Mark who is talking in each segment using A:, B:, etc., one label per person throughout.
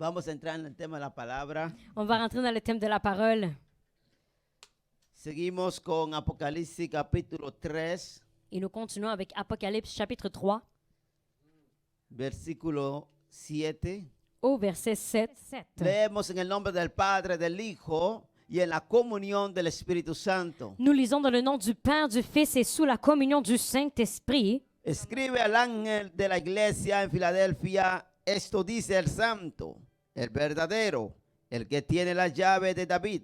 A: Vamos a entrar en el tema de la palabra.
B: On va rentrer dans le thème de la parole.
A: Seguimos con Apocalipsis capítulo 3,
B: Et nous continuons avec Apocalypse chapitre 3
A: versículo 7.
B: au verset 7.
A: Leemos en el nombre del Padre, del Hijo y en la comunión del Espíritu Santo.
B: Nous lisons dans le nom du Père, du Fils et sous la communion du Saint-Esprit.
A: Escribe al ángel de la iglesia en Filadelfia, esto dice el santo, el verdadero, el que tiene la llave de David,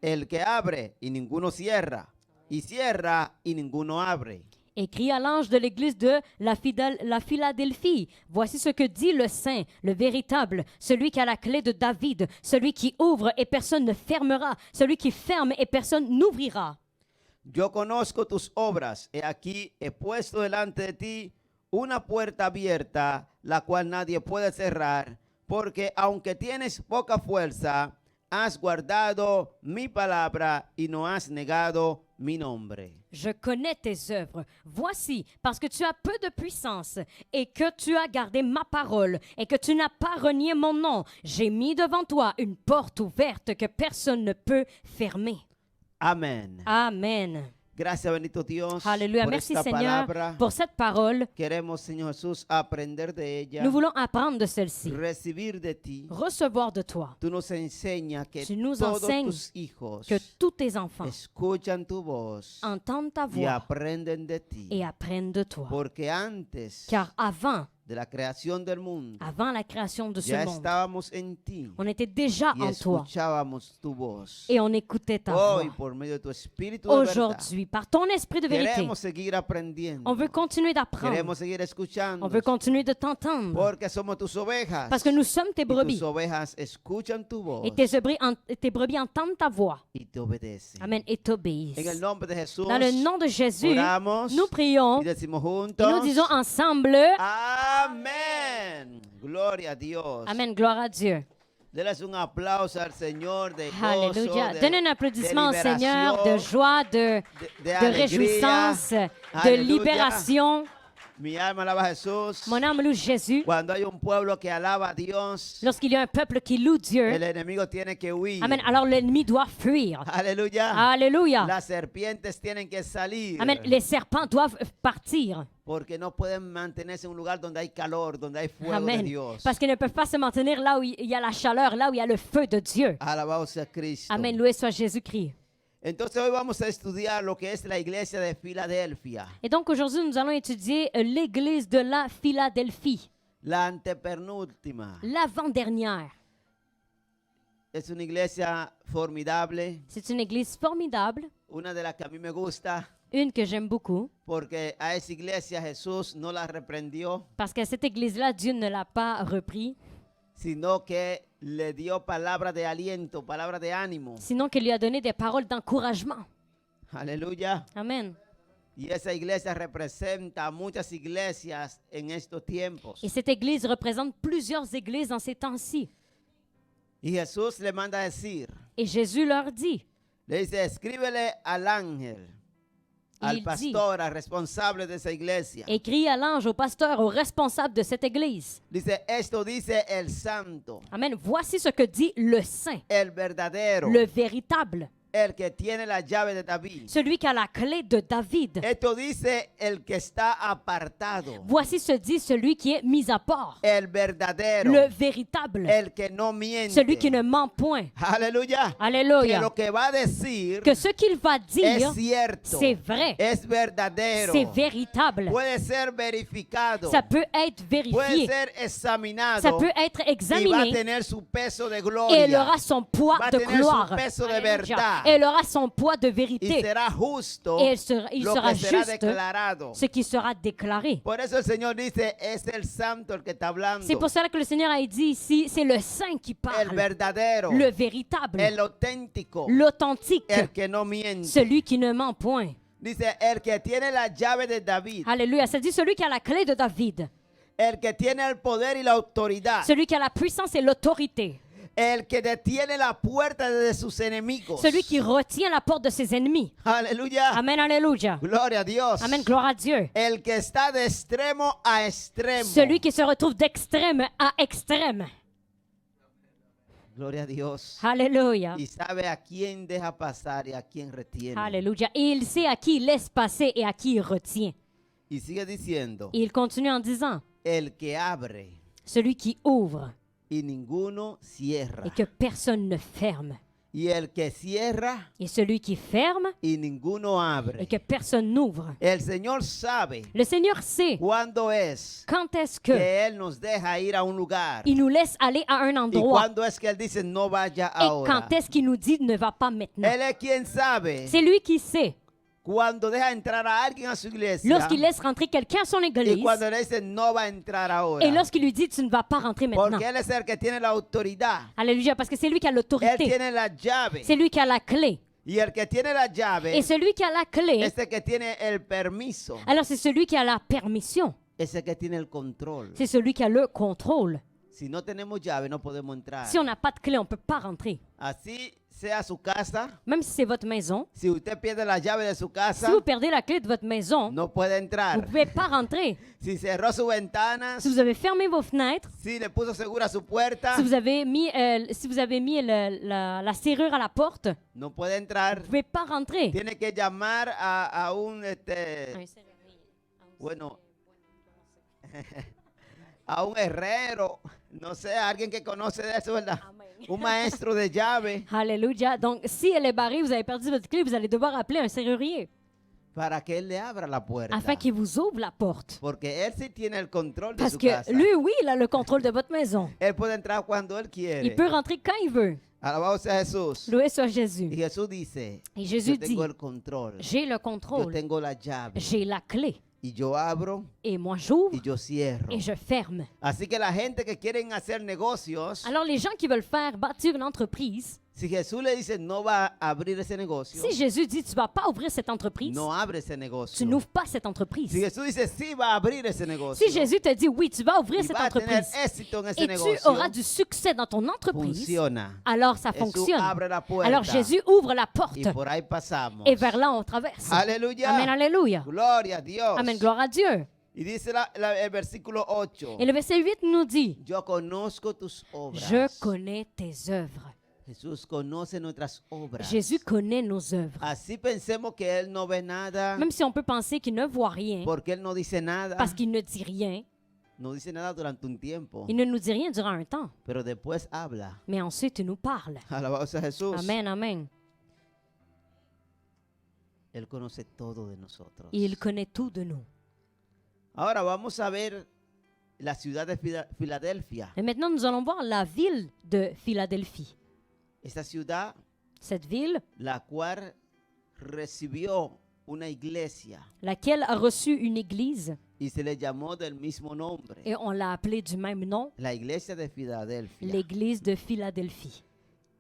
A: el que abre y ninguno cierra, y cierra y ninguno abre.
B: Écrit à l'ange de l'église de la Philadelphie. Voici ce que dit le Saint, le véritable, celui qui a la clé de David, celui qui ouvre et personne ne fermera, celui qui ferme et personne n'ouvrira.
A: Yo conozco tus obras, he aquí he puesto delante de ti una puerta abierta, la cual nadie puede cerrar, porque aunque tienes poca fuerza, has guardado mi palabra y no has negado mi nombre.
B: Je connais tes œuvres. Voici, parce que tu as peu de puissance et que tu as gardé ma parole et que tu n'as pas renié mon nom, j'ai mis devant toi une porte ouverte que personne ne peut fermer.
A: Amén.
B: Amen.
A: Gracias, bendito Dios,
B: Alléluia.
A: por
B: Merci
A: esta
B: Seigneur
A: palabra.
B: pour cette parole.
A: Queremos, Señor Jesús, aprender de ella,
B: Nous voulons apprendre de celle-ci,
A: recibir de ti.
B: recevoir de toi,
A: Tú nos enseñas que
B: Tu nous
A: todos
B: enseignes
A: tus hijos
B: que tous tes enfants
A: escuchan tu voz
B: entendent ta
A: y
B: voix
A: aprenden de ti.
B: et apprennent de toi.
A: Porque antes
B: Car avant
A: de la creación del mundo,
B: la création de ce
A: ya
B: monde,
A: estábamos en ti
B: on était déjà
A: y
B: en toi
A: escuchábamos tu voz.
B: et on écoutait ta
A: Hoy,
B: voix.
A: por medio de tu espíritu de verdad,
B: Aujourd'hui, par ton esprit de vérité,
A: queremos seguir aprendiendo.
B: on veut continuer d'apprendre.
A: Queremos seguir escuchando.
B: On veut continuer de t'entendre.
A: Porque somos tus ovejas.
B: Parce que nous sommes tes
A: Y tus
B: brebis.
A: ovejas escuchan tu voz
B: Et tes brebis entendent ta voix.
A: y te obedecen.
B: Amen. Et t'obéissent.
A: En el nombre de Jesús,
B: Dans le nom de Jésus,
A: oramos
B: nous prions
A: y decimos
B: et
A: juntos.
B: nous disons ensemble,
A: Amén. Gloria a Dios.
B: Amen, gloire à Dieu.
A: Denles un aplauso al Señor de gozo,
B: Alléluia.
A: de,
B: Donne un applaudissement au Seigneur de
A: liberación,
B: joie, de
A: alegría.
B: réjouissance, de
A: Alléluia.
B: libération.
A: Mi alma alaba a Jesús.
B: Mon âme loue Jésus.
A: Cuando hay un pueblo que alaba a Dios,
B: Lorsqu'il y a un peuple qui loue Dieu,
A: el enemigo tiene que huir.
B: Amen, alors l'ennemi doit fuir.
A: Aleluya.
B: Alléluia.
A: Las serpientes tienen que salir.
B: Amen. Les serpents doivent partir.
A: Porque no pueden mantenerse en un lugar donde hay calor, donde hay fuego de
B: Amen.
A: Dios.
B: Parce qu'ils ne peuvent pas se maintenir là où il y a la chaleur, là où il y a le feu de Dieu.
A: Alabado sea Cristo.
B: Amen. Loué soit Jésus-Christ.
A: Entonces hoy vamos a estudiar lo que es la iglesia de Filadelfia.
B: Et donc aujourd'hui, nous allons étudier l'église de la Philadelphie,
A: La antepenúltima.
B: l'avant-dernière.
A: Es una iglesia formidable,
B: C'est une église formidable,
A: una de las que a mí me gusta,
B: une que j'aime beaucoup,
A: porque a esa iglesia Jesús no la reprendió,
B: parce qu'à cette église-là, Dieu ne l'a pas repris,
A: sino que le dio palabra de aliento, palabra de ánimo.
B: sinon qu'il lui a donné des paroles d'encouragement.
A: Aleluya.
B: Amen.
A: Y esa iglesia representa a muchas iglesias en estos tiempos.
B: Et cette église représente plusieurs églises dans ces temps-ci.
A: Y Jesús le manda a decir,
B: Et Jésus leur dit,
A: le dice, escríbele al ángel, al
B: Il
A: pastor, al responsable de esa iglesia.
B: écrit à l'ange, au pasteur, au responsable de cette église.
A: Dice, esto dice el santo,
B: Amen. Voici ce que dit le saint,
A: el verdadero,
B: le véritable,
A: el que tiene la llave de David.
B: celui qui a la clé de David.
A: Esto dice el que está apartado,
B: Voici ce dit celui qui est mis à part,
A: el verdadero,
B: le véritable,
A: el que no miente.
B: celui qui ne ment point.
A: Aleluya. Que
B: Alléluia.
A: lo que va a decir
B: Que ce qu'il va dire,
A: es cierto,
B: c'est vrai,
A: es verdadero,
B: c'est véritable.
A: puede ser verificado,
B: Ça peut être
A: puede
B: vérifié,
A: ser examinado
B: ça peut être
A: y va a
B: examiné
A: tener su peso de
B: et elle
A: gloria
B: aura son poids
A: va a
B: de
A: tener su
B: gloire.
A: peso de
B: Alléluia.
A: verdad.
B: Et elle aura son poids de
A: y
B: vérité.
A: será justo
B: Et il
A: lo
B: sera
A: que será
B: juste
A: declarado.
B: ce qui sera déclaré.
A: Por eso el Señor dice, es el santo el que está hablando,
B: C'est pour cela que le Seigneur a dit ici, c'est le saint qui
A: el
B: parle,
A: verdadero,
B: le véritable,
A: el auténtico,
B: l'authentique,
A: el que no miente.
B: celui qui ne ment point.
A: Dice, el que tiene la llave de David,
B: Alléluia. Ça dit celui qui a la clé de David,
A: el que tiene el poder y la autoridad,
B: celui qui a la puissance et l'autorité,
A: el que detiene la puerta de sus enemigos.
B: celui qui retient la porte de ses ennemis.
A: Aleluya.
B: Amen, alléluia.
A: Gloria a Dios.
B: Amen, gloire à Dieu.
A: El que está de extremo a extremo.
B: Celui qui se retrouve d'extrême à extrême.
A: Gloria a Dios.
B: Alléluia.
A: Y sabe a quién deja pasar y a quién retiene.
B: Alléluia. Et il sait à qui il laisse passer et à qui il retient.
A: Y sigue diciendo,
B: Et il continue en disant,
A: el que abre
B: celui qui ouvre
A: y ninguno cierra.
B: et que personne ne ferme.
A: Y el que cierra
B: Et celui qui ferme
A: y ninguno abre.
B: et que personne n'ouvre.
A: El Señor sabe
B: Le Seigneur sait
A: cuándo es
B: quand est-ce
A: que
B: que
A: Él nos deja ir a un lugar.
B: il nous laisse aller à un
A: Y
B: endroit
A: cuándo es que Él dice no vaya
B: et
A: ahora.
B: quand est-ce qu'il nous dit ne va pas maintenant.
A: Él es quien sabe
B: C'est lui qui sait.
A: cuando deja entrar a alguien a su iglesia.
B: Lorsqu'il laisse rentrer quelqu'un à son
A: Y
B: église
A: cuando le dice no va a entrar ahora.
B: et lorsqu'il lui dit tu ne vas pas rentrer maintenant.
A: Porque Él es el que tiene la autoridad.
B: Alléluia, parce que c'est lui qui a
A: Él
B: l'autorité.
A: tiene la llave.
B: C'est lui qui a la clé.
A: Y el que tiene la llave
B: Et celui qui a la clé,
A: es el que tiene el permiso.
B: alors c'est celui qui a la permission.
A: Es el que tiene el control.
B: C'est celui qui a le contrôle.
A: Si no tenemos llave no podemos entrar.
B: Si on n'a pas de clé, on ne peut pas rentrer.
A: Así sea su casa.
B: Même si c'est votre maison,
A: Si usted pierde la llave de su
B: si
A: casa,
B: vous perdez la clé de votre maison,
A: no puede
B: vous ne
A: entrar.
B: pouvez pas rentrer.
A: Si cerró sus ventanas,
B: Si vous avez fermé vos fenêtres,
A: si le puso segura su puerta,
B: si vous avez mis la serrure à la porte, vous
A: no puede entrar.
B: ne pouvez pas rentrer.
A: Tiene que llamar a un bueno, a un herrero, no sé, a alguien que conoce de eso, ¿verdad? Un maestro de llave
B: Alléluia. Donc, si elle est barrée, vous avez perdu votre clé, vous allez devoir appeler un serrurier
A: para que él le abra la puerta.
B: afin qu'il vous ouvre la porte.
A: Porque él sí tiene el control de
B: Parce
A: su
B: que
A: casa.
B: lui, oui, il a le contrôle de votre maison.
A: Él puede entrar cuando él quiere.
B: Il peut rentrer quand il veut.
A: Alabado sea Jesús.
B: Loué soit
A: Y
B: Jésus.
A: Jesús dice,
B: Et Jésus
A: yo
B: dit,
A: tengo el control,
B: j'ai le
A: yo
B: contrôle,
A: tengo la llave,
B: j'ai la clé.
A: y yo abro
B: Et moi, j'ouvre
A: y yo cierro.
B: et je ferme.
A: Así que la gente que quieren hacer negocios,
B: Alors, les gens qui veulent faire bâtir une entreprise,
A: si Jesús le dice no va a abrir ese negocio,
B: si Jésus dit tu vas pas ouvrir cette entreprise,
A: no abre ese
B: tu
A: negocio.
B: n'ouvres pas cette
A: Si
B: entreprise.
A: Jesús dice sí va a abrir ese negocio,
B: Si Jésus te dit oui, tu vas ouvrir
A: y
B: cette
A: va a tener
B: entreprise
A: éxito en ese
B: et tu
A: negocio,
B: auras du succès dans ton entreprise,
A: funciona.
B: alors ça
A: Jesús
B: fonctionne.
A: abre la puerta
B: Alors Jésus ouvre la porte
A: y por ahí pasamos.
B: et vers là on traverse.
A: Aleluya.
B: Amen, alléluia.
A: Gloria a Dios.
B: Amen, gloire à Dieu.
A: Y dice el versículo 8.
B: Et le verset 8 nous dit,
A: Yo conozco tus obras.
B: je connais tes œuvres.
A: Jesús conoce nuestras obras.
B: Jésus connaît nos œuvres.
A: Así pensemos que Él no ve nada,
B: Même si on peut penser qu'il ne voit rien,
A: porque Él no dice nada.
B: parce qu'il ne dit rien,
A: No dice nada durante un tiempo,
B: il ne nous dit rien durant un temps,
A: pero después habla.
B: mais ensuite il nous parle.
A: Alabado sea Jesús.
B: Amen, amen.
A: Él conoce todo de nosotros.
B: Et il connaît tout de nous.
A: Ahora vamos a ver la ciudad de Filadelfia.
B: Et maintenant, nous allons voir la ville de Philadelphie.
A: Esta ciudad,
B: Cette ville,
A: la cual recibió una iglesia
B: laquelle a reçu une église,
A: y se le llamó del mismo nombre,
B: et on l'a appelée du même nom,
A: la iglesia de Filadelfia.
B: l'église de Philadelphie.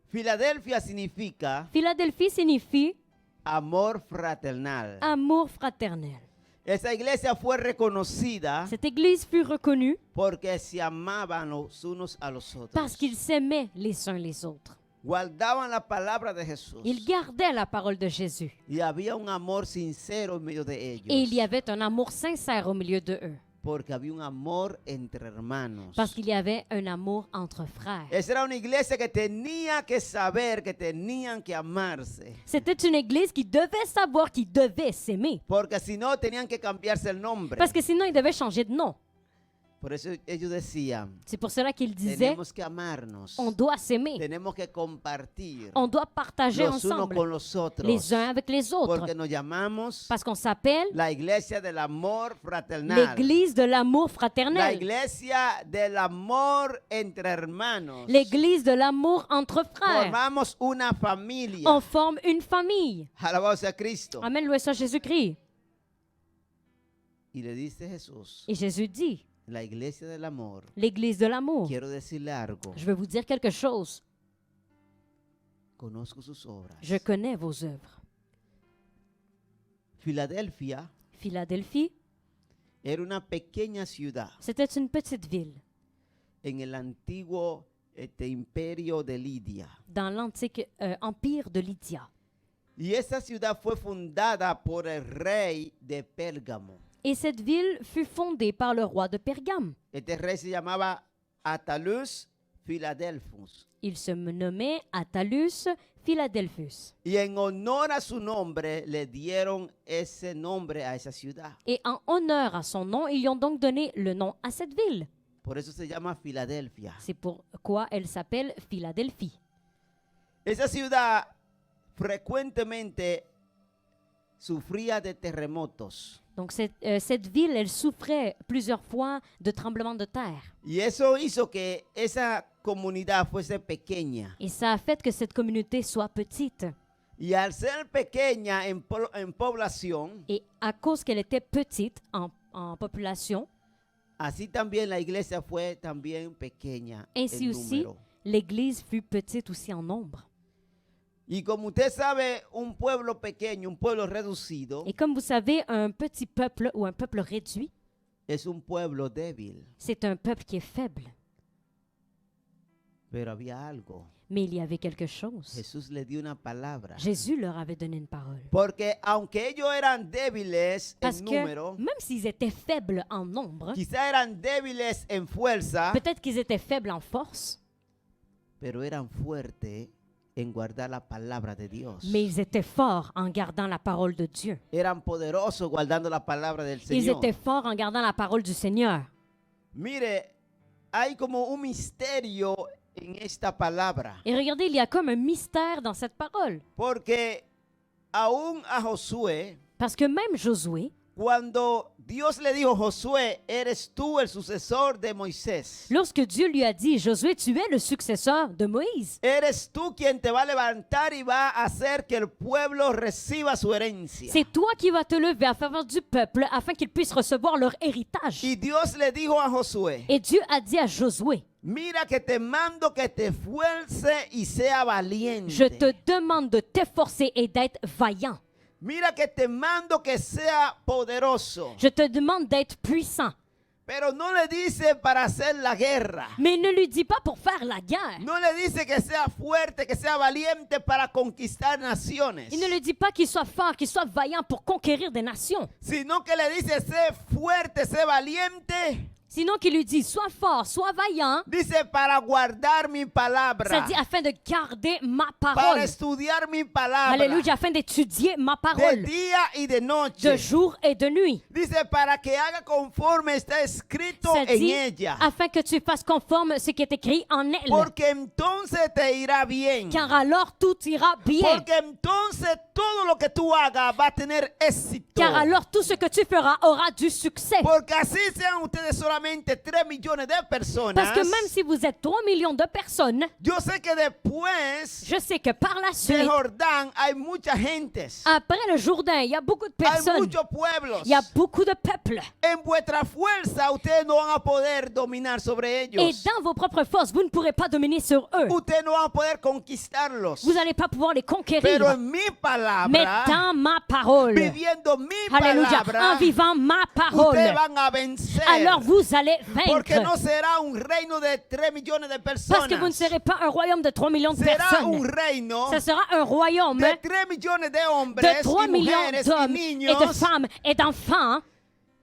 A: Filadelfia significa
B: Philadelphie signifie
A: amor fraternal.
B: amour fraternel.
A: Esa iglesia fue reconocida
B: Cette église fut reconnue
A: porque se amaban los unos a los otros.
B: parce qu'ils s'aimaient les uns les autres.
A: Guardaban la palabra de Jesús.
B: Ils gardaient la parole de Jésus.
A: Y había un amor sincero en medio de ellos.
B: Et il y avait un amour sincère au milieu de eux.
A: Porque había un amor entre hermanos.
B: Parce qu'il y avait un amour entre frères.
A: Esa era una iglesia que tenía que saber que tenían que amarse.
B: C'était une église qui devait savoir qu'ils devaient s'aimer.
A: Porque si no, tenían que cambiarse el nombre.
B: Parce que sinon, ils devaient changer de nom.
A: Por eso ellos decían,
B: C'est pour cela qu'ils disaient,
A: tenemos que amarnos.
B: on doit s'aimer.
A: Tenemos que compartir
B: On doit partager
A: los unos
B: ensemble,
A: con los otros.
B: les uns avec les autres.
A: Porque nos llamamos
B: Parce qu'on s'appelle
A: la iglesia del amor fraternal.
B: l'église de l'amour
A: La
B: fraternel.
A: iglesia del amor entre hermanos.
B: L'église de l'amour entre frères.
A: Formamos una familia.
B: On forme une famille.
A: Alabado sea Cristo.
B: Amen, loué soit Jésus-Christ.
A: Y le dice Jesús,
B: Et Jésus dit,
A: la iglesia del amor,
B: l'église de l'amour.
A: quiero decirle algo.
B: Je veux vous dire quelque chose.
A: Conozco sus obras.
B: Je connais vos œuvres.
A: Filadelfia
B: Philadelphie,
A: era una pequeña ciudad
B: c'était une petite ville
A: en el antiguo imperio de Lidia.
B: dans l'antique empire de Lydia.
A: Y esa ciudad fue fundada por el rey de Pérgamo.
B: Et cette ville fut fondée par le roi de Pergame.
A: Este rey se llamaba Atalus Philadelphus.
B: Il se nommait Attalus Philadelphus.
A: Y en honor a su nombre le dieron ese nombre a esa ciudad.
B: Et en honneur à son nom, ils lui ont donc donné le nom à cette ville.
A: Por eso se llama Filadelfia.
B: C'est pourquoi elle s'appelle Philadelphie.
A: Esa ciudad frecuentemente sufría de terremotos.
B: Donc cette ville, elle souffrait plusieurs fois de tremblements de terre.
A: Y eso hizo que esa comunidad fuese pequeña.
B: Et ça a fait que cette communauté soit petite.
A: Y al ser pequeña en población,
B: Et à cause qu'elle était petite en population,
A: así también la iglesia fue también pequeña
B: ainsi
A: en
B: aussi,
A: número.
B: l'église fut petite aussi en nombre.
A: Y como usted sabe, un pueblo pequeño, un pueblo reducido,
B: Et comme vous savez, un petit peuple ou un peuple réduit,
A: es un pueblo débil.
B: c'est un peuple qui est faible.
A: Pero había algo.
B: Mais il y avait quelque chose.
A: Jesús le dio una palabra.
B: Jésus leur avait donné une parole.
A: Porque aunque ellos eran débiles
B: Parce
A: en
B: que
A: número,
B: même s'ils étaient faibles en nombre,
A: quizá eran débiles en fuerza,
B: peut-être qu'ils étaient faibles en force,
A: pero eran fuertes en guardar la palabra de Dios.
B: mais ils étaient forts en gardant la parole de Dieu.
A: Eran poderosos guardando la palabra del
B: Ils
A: Señor.
B: étaient forts en gardant la parole du Seigneur.
A: Mire, hay como un misterio en esta palabra.
B: Et regardez, il y a comme un mystère dans cette parole.
A: Porque aún a Josué,
B: Parce que même Josué,
A: cuando Dios le dijo, Josué, eres tú el sucesor de Moisés.
B: lorsque Dieu lui a dit, Josué, tu es le successeur de Moïse.
A: Eres tú quien te va a levantar y va a hacer que el pueblo reciba su herencia.
B: C'est toi qui vas te lever en faveur du peuple afin qu'ils puissent recevoir leur héritage.
A: Y Dios le dijo a Josué,
B: Et Dieu a dit à Josué,
A: mira que te mando que te esfuerce y sea valiente.
B: je te demande de t'efforcer et d'être vaillant.
A: Mira que te mando que sea poderoso.
B: Je te demande d'être puissant.
A: Pero no le dice para hacer la guerra.
B: Mais ne lui dis pas pour faire la guerre.
A: No le dice que sea fuerte, que sea valiente para conquistar naciones.
B: Il ne lui dit pas qu'il soit fort, qu'il soit vaillant pour conquérir des nations.
A: Sino que le dice, sé fuerte, sé valiente.
B: Sinon qu'il lui dit, sois fort, sois vaillant.
A: Dice, para guardar mi
B: Ça
A: palabra.
B: dit afin de garder ma
A: Para
B: parole.
A: estudiar mi palabra.
B: Alléluia, afin d'étudier ma
A: De
B: parole.
A: día y de noche.
B: De jour et de nuit.
A: Dice, para que haga conforme está escrito
B: Ça
A: en
B: dit
A: ella.
B: afin que tu fasses conforme ce qui est écrit en elle.
A: Porque entonces te irá bien.
B: Car alors tout ira bien.
A: Porque entonces todo lo que tú hagas va a tener éxito.
B: Car alors tout ce que tu feras aura du succès.
A: Porque así sean ustedes solamente 3 millones de personas.
B: Parce que même si vous êtes 3 millions de personnes,
A: Yo sé que después
B: je sais que par la
A: de
B: suite,
A: Jordán hay muchas gentes.
B: après le Jourdain, il y a beaucoup de
A: Hay
B: personnes.
A: muchos pueblos.
B: Il y a beaucoup de peuples.
A: En vuestra fuerza ustedes no van a poder dominar sobre
B: Et
A: ellos.
B: dans vos propres forces, vous ne pourrez pas dominer sur eux.
A: Ustedes no van a poder conquistarlos.
B: Vous n'allez pas pouvoir les
A: Pero
B: conquérir.
A: en mi
B: Mais
A: palabra,
B: dans ma parole,
A: viviendo mi
B: alléluia,
A: palabra,
B: en vivant ma parole,
A: ustedes van a vencer.
B: alors vous allez
A: Porque
B: vaincre.
A: no será un reino de 3 millones de
B: Parce
A: personas.
B: que vous ne serez pas un royaume de 3 millions de
A: Será un
B: personnes.
A: reino
B: Ce sera un royaume
A: de 3 millones de hombres
B: de 3
A: y
B: millions
A: mujeres y
B: d'hommes et
A: niños.
B: de femmes et d'enfants.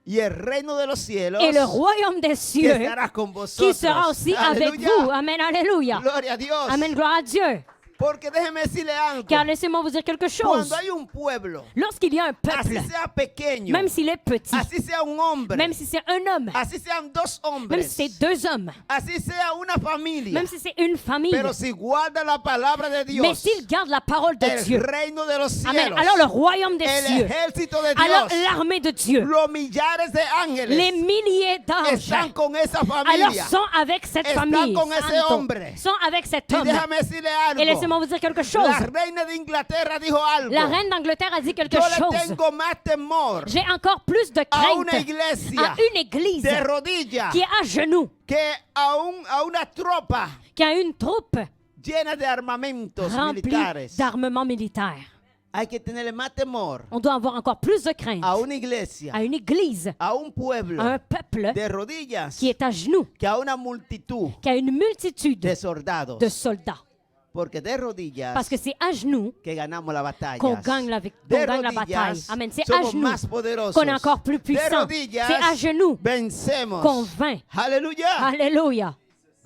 A: Y el reino de los cielos
B: Et le royaume des
A: que
B: cieux
A: estará con vosotros.
B: qui sera aussi avec
A: Aleluya.
B: vous. Amen, alléluia.
A: Gloria a Dios.
B: Amen, gloire à Dieu.
A: Porque déjeme decirle algo.
B: Car laissez-moi vous dire quelque chose.
A: Cuando hay un pueblo,
B: Lorsqu'il y a un
A: así
B: peuple,
A: sea pequeño,
B: même s'il est petit,
A: así sea un hombre,
B: même si c'est un homme,
A: así sean dos hombres,
B: même si c'est 2 hommes,
A: así sea una familia,
B: même si c'est une famille,
A: pero si guarda la palabra de Dios,
B: mais s'il garde la parole de
A: el
B: Dieu,
A: reino de los cielos,
B: amen, alors le royaume des
A: el
B: cieux,
A: ejército de
B: alors
A: Dios,
B: l'armée de Dieu,
A: los millares de ángeles
B: les milliers d'anges,
A: están con esa
B: alors
A: familia.
B: sont avec cette
A: Están
B: famille,
A: con ese
B: santo,
A: hombre.
B: sont avec cet
A: Y
B: homme.
A: déjame decirle
B: Et
A: algo.
B: laissez-moi vous dire quelque chose.
A: La reina de Inglaterra dijo algo.
B: La reine d'Angleterre a dit quelque
A: Yo le
B: chose.
A: tengo más temor
B: J'ai encore plus de
A: a una
B: crainte
A: iglesia
B: à une église
A: de rodillas
B: qui est à genoux
A: que a una tropa
B: qu'à une troupe
A: llena de armamentos
B: remplie
A: militares.
B: d'armements militaires.
A: Hay que tenerle más temor
B: On doit avoir encore plus de crainte
A: a una iglesia,
B: à une église,
A: a un pueblo
B: à un peuple
A: de rodillas
B: qui est à genoux,
A: que a una multitud
B: qui a une multitude
A: de soldados.
B: de soldats.
A: Porque de rodillas
B: Parce que c'est à genoux
A: que ganamos la batalla.
B: qu'on gagne la,
A: De
B: qu'on gagne la bataille.
A: rodillas
B: Amen. C'est à
A: somos
B: genoux
A: más poderosos.
B: qu'on est encore plus
A: De
B: puissant.
A: rodillas
B: C'est à genoux
A: vencemos.
B: qu'on vainc.
A: Aleluya.
B: Alléluia.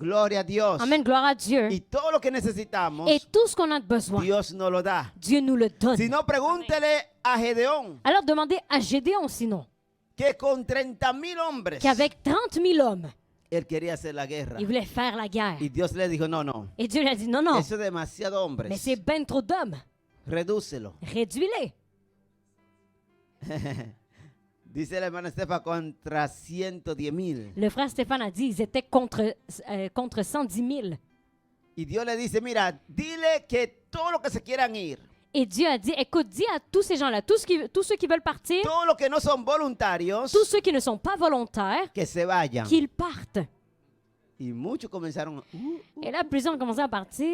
A: Gloria a Dios.
B: Amen, gloire à Dieu.
A: Y todo lo que necesitamos,
B: Et tout ce qu'on a besoin,
A: Dios nos lo da.
B: Dieu nous le donne.
A: Si no, pregúntele a Gedeón,
B: Alors demandez à Gédéon sinon,
A: que con 30,000 hombres,
B: qu'avec 30 000 hommes,
A: él quería hacer la guerra.
B: il voulait faire la guerre.
A: Y Dios le dijo, no, no,
B: Et Dieu lui a dit, non, non,
A: eso es demasiado hombres.
B: mais c'est ben trop d'hommes.
A: Redúcelo.
B: Réduis-les.
A: Dice el hermano Estefa contra 110,000.
B: Le frère Stéphane a dit, ils étaient contre 110 000.
A: Y Dios le dice, mira, dile que todo lo que se quieran ir,
B: Et Dieu a dit, écoute, dis à tous ces gens-là, tous ceux qui veulent partir,
A: todos los que no son voluntarios,
B: tous ceux qui ne sont pas volontaires,
A: que se vayan.
B: qu'ils partent.
A: Y muchos comenzaron,
B: Et là, plusieurs ont commencé à partir.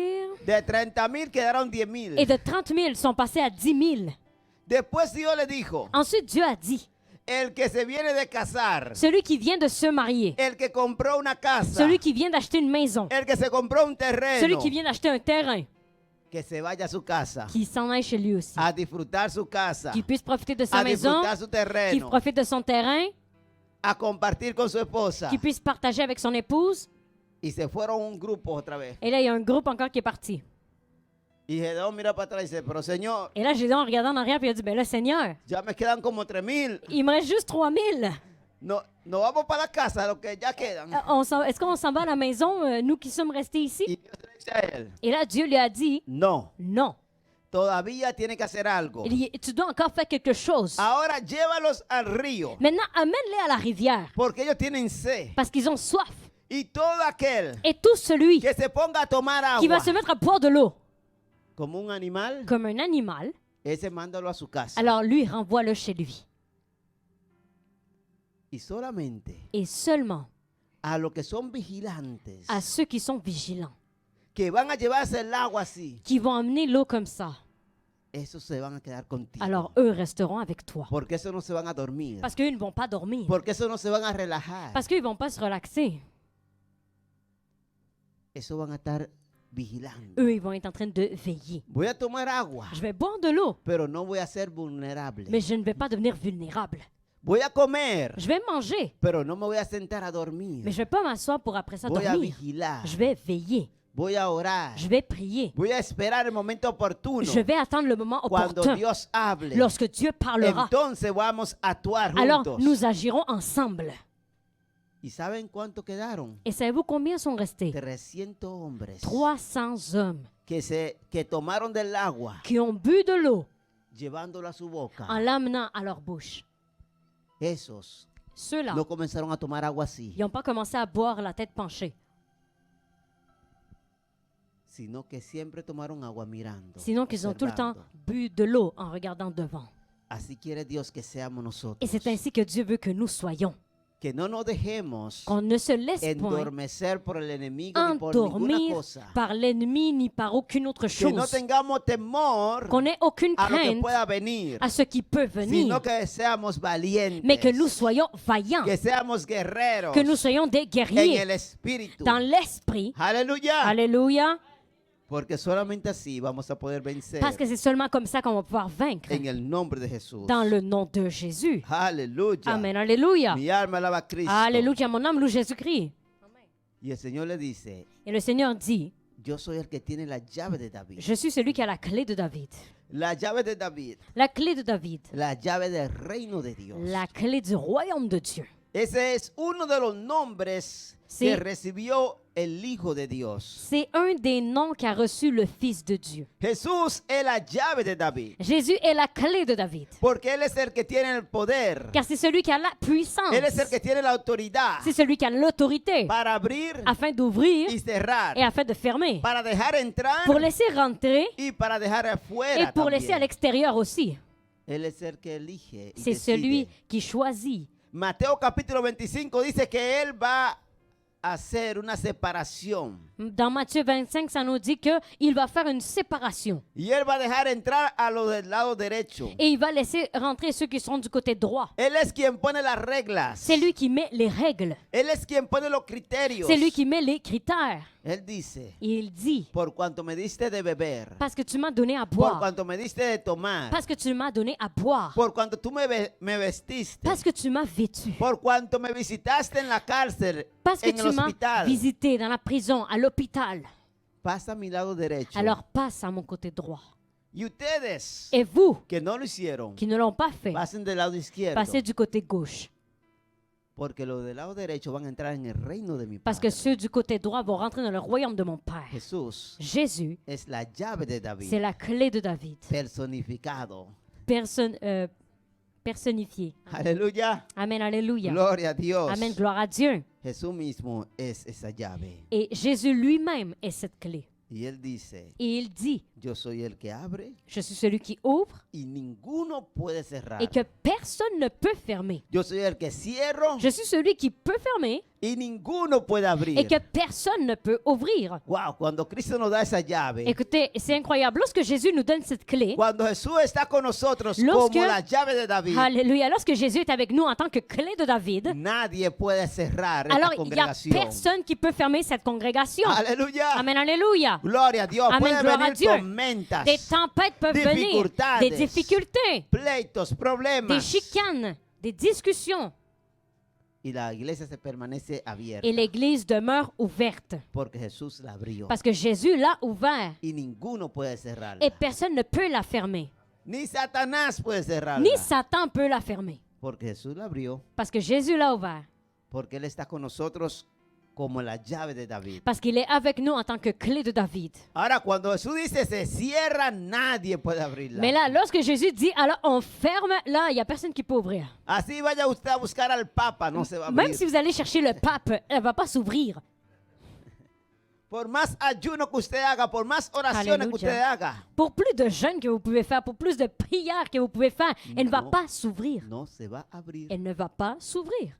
A: de 30,000 quedaron 10,000.
B: Et de 30 000 sont passés à 10 000.
A: Después Dios le dijo,
B: Ensuite, Dieu a dit,
A: el que se viene de casar,
B: celui qui vient de se marier,
A: el que compró una casa,
B: celui qui vient d'acheter une maison,
A: el que se compró un
B: celui
A: terreno,
B: qui vient d'acheter un terrain,
A: que se vaya a su casa,
B: qui s'en aille chez lui aussi,
A: a disfrutar su casa,
B: qui puisse profiter de sa
A: a
B: maison,
A: disfrutar su
B: qui
A: terreno,
B: profite de son terrain,
A: a compartir con su esposa.
B: qui puisse partager avec son épouse.
A: Y se fueron un grupo otra vez.
B: Et là, il y a un groupe encore qui est parti.
A: Y Gedeón mira para atrás y dice, pero Señor,
B: Et là, Gédéon regardant en arrière, puis il a dit, ben là, Seigneur,
A: ya me quedan como 3,000.
B: il me reste juste 3 000.
A: No vamos para la casa, los que ya quedan.
B: Est-ce qu'on s'en va à la maison, nous qui sommes restés ici?
A: Y Dios le dice a él,
B: Et là, Dieu lui a dit,
A: no,
B: non,
A: todavía tiene que hacer algo.
B: il dit, tu dois encore faire quelque chose.
A: Ahora llévalos al río,
B: Maintenant, amène-les à la rivière,
A: porque ellos tienen sed.
B: parce qu'ils ont soif.
A: Y todo aquel
B: Et tout celui
A: que se ponga a tomar
B: qui va
A: agua
B: se mettre à boire de l'eau
A: como un animal,
B: comme un animal,
A: ese mándalo a su casa.
B: alors lui, renvoie-le chez lui.
A: Y solamente
B: Et seulement
A: a los que son vigilantes,
B: à ceux qui sont vigilants,
A: que van a llevarse el agua así,
B: qui vont amener l'eau comme ça,
A: esos se van a quedar contigo.
B: alors eux resteront avec toi.
A: Porque esos no se van a dormir.
B: Parce qu'eux ne vont pas dormir.
A: Porque esos no se van a relajar.
B: Parce qu'ils ne vont pas se relaxer.
A: Esos van a estar vigilando.
B: Eux, ils vont être en train de veiller.
A: Voy a tomar agua,
B: Je vais boire de l'eau,
A: pero no voy a ser vulnerable.
B: mais je ne vais pas devenir vulnérable.
A: Voy a comer,
B: Je vais manger,
A: pero no me voy a sentar a dormir.
B: mais je ne vais pas m'asseoir pour après ça
A: Voy a
B: dormir.
A: vigilar.
B: Je vais veiller.
A: Voy a orar.
B: Je vais prier.
A: Voy a esperar el momento oportuno.
B: Je vais attendre le moment
A: Cuando
B: opportun.
A: Dios hable,
B: Lorsque Dieu parlera,
A: entonces vamos a actuar
B: alors
A: juntos.
B: nous agirons ensemble.
A: ¿Y saben cuánto quedaron?
B: Et savez-vous combien sont restés?
A: 300 hombres
B: 300 hommes
A: que tomaron del agua,
B: qui ont bu de l'eau
A: llevándolo a su boca.
B: en l'amenant à leur bouche.
A: Esos
B: Ceux-là,
A: no comenzaron a tomar agua así,
B: ils n'ont pas commencé à boire la tête penchée,
A: sino que siempre tomaron agua mirando.
B: sinon qu'ils ont tout le temps
A: observando.
B: bu de l'eau en regardant devant.
A: Así quiere Dios que seamos nosotros.
B: Et c'est ainsi que Dieu veut que nous soyons.
A: Que no nos dejemos
B: Qu'on ne se laisse point
A: endormecer por el enemigo ni por ninguna
B: endormir
A: cosa.
B: par l'ennemi ni par aucune autre
A: Que no
B: chose.
A: tengamos temor
B: Qu'on n'ait aucune
A: a lo que
B: crainte
A: pueda venir,
B: à ce qui peut venir,
A: sino que seamos valientes,
B: mais que nous soyons vaillants,
A: que seamos guerreros
B: que nous soyons des
A: en
B: guerriers
A: el espíritu.
B: dans l'esprit.
A: Aleluya.
B: Alléluia.
A: Porque solamente así vamos a poder vencer
B: Parce que c'est seulement comme ça qu'on va pouvoir vaincre
A: en el nombre de Jesús.
B: dans le nom de Jésus.
A: Aleluya.
B: Amen. Alléluia.
A: Mi alma alaba a Cristo.
B: Alléluia. Mon âme loue Jésus-Christ.
A: Y el Señor le dice,
B: Et le Seigneur dit,
A: yo soy el que tiene la llave de David.
B: je suis celui qui a la clé de David.
A: La llave de David.
B: La clé de David.
A: La llave del reino de Dios.
B: La clé du royaume de Dieu.
A: Ese es uno de los nombres
B: Sí.
A: que recibió el Hijo de Dios.
B: C'est un des noms qu'a reçu le Fils de Dieu.
A: Jesús es la llave de David.
B: Jésus est la clé de David.
A: Porque Él es el que tiene el poder.
B: Car c'est celui qui a la puissance.
A: Él es el que tiene la autoridad
B: C'est celui qui a l'autorité
A: para abrir
B: afin d'ouvrir
A: y cerrar.
B: et afin de fermer.
A: Para dejar entrar
B: Pour laisser rentrer
A: y para dejar afuera
B: et pour laisser à
A: también.
B: l'extérieur aussi.
A: Él es el que elige y
B: C'est celui
A: decide.
B: qui choisit.
A: Mateo capítulo 25 dice que Él va a hacer una separación.
B: Dans Matthieu 25, ça nous dit qu'il va faire une séparation.
A: Y Él va a dejar entrar a los del lado derecho.
B: Et il va laisser rentrer ceux qui seront du côté droit.
A: Él es quien pone las reglas.
B: C'est lui qui met les règles.
A: Él es quien pone los criterios.
B: C'est lui qui met les critères.
A: Él dice,
B: Et il dit,
A: por cuanto me diste de beber,
B: parce que tu m'as donné à
A: por
B: boire,
A: cuanto me diste de tomar,
B: parce que tu m'as donné à boire,
A: por cuanto tú me vestiste,
B: parce que tu m'as vêtu,
A: por cuanto me visitaste en la cárcel,
B: parce que
A: en el
B: tu m'as
A: hospital,
B: visité dans la prison, à l'hôpital.
A: pasa a mi lado derecho.
B: Alors passe à mon côté droit.
A: Y ustedes
B: Et vous,
A: que no lo hicieron,
B: qui ne l'ont pas fait,
A: pasen del lado izquierdo,
B: passez du côté gauche.
A: porque los del lado derecho van a entrar en el reino de mi
B: Parce que
A: Padre.
B: ceux du côté droit vont rentrer dans le royaume de mon Père.
A: Jesús
B: Jésus,
A: es la llave de
B: c'est
A: David,
B: la clé de David,
A: personificado.
B: personnifié.
A: Aleluya.
B: Amen, alléluia.
A: Gloria a Dios.
B: Amen, gloire à Dieu.
A: Jesús mismo es esa llave.
B: Et Jésus lui-même est cette clé.
A: Y él dice,
B: Et il dit,
A: yo soy el que abre
B: je suis celui qui ouvre
A: y ninguno puede cerrar.
B: et que personne ne peut fermer.
A: Yo soy el que cierro
B: Je suis celui qui peut fermer
A: y ninguno puede abrir.
B: et que personne ne peut ouvrir.
A: Wow, cuando Cristo nos da esa llave,
B: Écoutez, c'est incroyable. Lorsque Jésus nous donne cette clé,
A: cuando Jesús está con nosotros
B: Lorsque-
A: como la llave de David,
B: alléluia, lorsque Jésus est avec nous en tant que clé de David,
A: nadie puede cerrar esta
B: alors il n'y a
A: congregación.
B: personne qui peut fermer cette congrégation.
A: Aleluya.
B: Amen, alléluia.
A: Gloria a Dios.
B: Amen,
A: Pueden
B: gloire à
A: venir
B: Dieu.
A: tormentas,
B: Des tempêtes peuvent venir,
A: dificultades,
B: des difficultés,
A: pleitos,
B: des
A: problemas.
B: chicanes, des discussions.
A: Y la iglesia se permanece abierta
B: Et l'Église demeure ouverte.
A: porque Jesús la abrió.
B: Parce que Jésus l'a ouvert
A: Y ninguno puede cerrarla.
B: et personne ne peut la fermer.
A: Ni Satanás puede cerrarla.
B: Ni Satan peut la fermer.
A: Porque Jesús la abrió.
B: Parce que Jésus l'a ouvert.
A: Porque Él está con nosotros como la llave de David.
B: Parce qu'il est avec nous en tant que clé de David.
A: Ahora, cuando Jesús dice se cierra, nadie puede abrirla.
B: Mais là, lorsque Jésus dit, alors on ferme, là, il n'y a personne qui peut ouvrir.
A: Así vaya usted a buscar al Papa, no se va a abrir.
B: Même si vous allez chercher le pape, elle ne va pas s'ouvrir.
A: Por más ayuno que usted haga, por más oraciones
B: Aleluya.
A: que usted haga,
B: Pour plus de jeûnes que vous pouvez faire, pour plus de prières que vous pouvez faire, elle ne va
A: No.
B: pas s'ouvrir.
A: no se va a abrir.
B: Elle ne va pas s'ouvrir.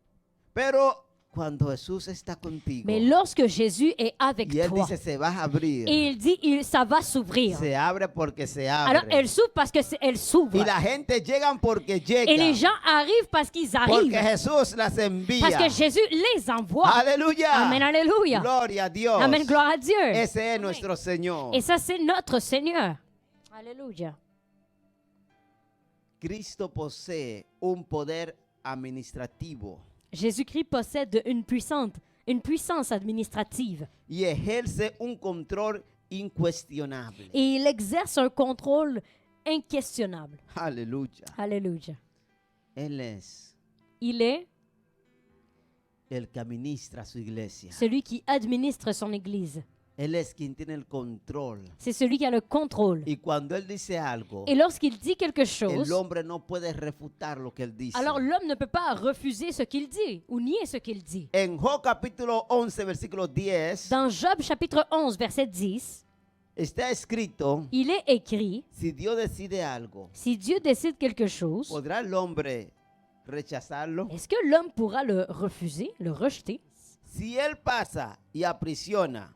A: Pero cuando Jesús está contigo
B: Mais lorsque Jésus est avec
A: y Él
B: toi,
A: dice se va a abrir,
B: et il dit, ça va s'ouvrir.
A: se abre porque se
B: Alors
A: abre.
B: elle s'ouvre parce qu'elle s'ouvre.
A: Y la gente llegan porque
B: Et les
A: llega.
B: gens arrivent parce qu'ils
A: Porque
B: arrivent.
A: Jesús las envía.
B: Parce que Jésus les envoie.
A: Aleluya.
B: Amen, alléluia.
A: Gloria a Dios.
B: Amen, gloire à Dieu.
A: Ese es nuestro Señor.
B: Et ça, c'est notre Seigneur. Alléluia.
A: Cristo posee un poder administrativo
B: Jésus-Christ possède une puissance administrative.
A: y ejerce un control incuestionable.
B: Et il exerce un contrôle inquestionnable.
A: Aleluya.
B: Alléluia.
A: Él es
B: Il est
A: el que administra su iglesia.
B: celui qui administre son Église.
A: Él es quien tiene el control.
B: C'est celui qui a le contrôle.
A: Y cuando Él dice algo,
B: Et lorsqu'il dit quelque chose,
A: el hombre no puede refutar lo que Él dice.
B: alors l'homme ne peut pas refuser ce qu'il dit ou nier ce qu'il dit.
A: En Job capítulo 11, versículo 10,
B: Dans Job chapitre 11, verset 10,
A: está escrito,
B: il est écrit,
A: si Dios decide algo,
B: si Dieu décide quelque chose,
A: ¿podrá el hombre rechazarlo?
B: est-ce que l'homme pourra le refuser, le rejeter?
A: Si Él pasa y aprisiona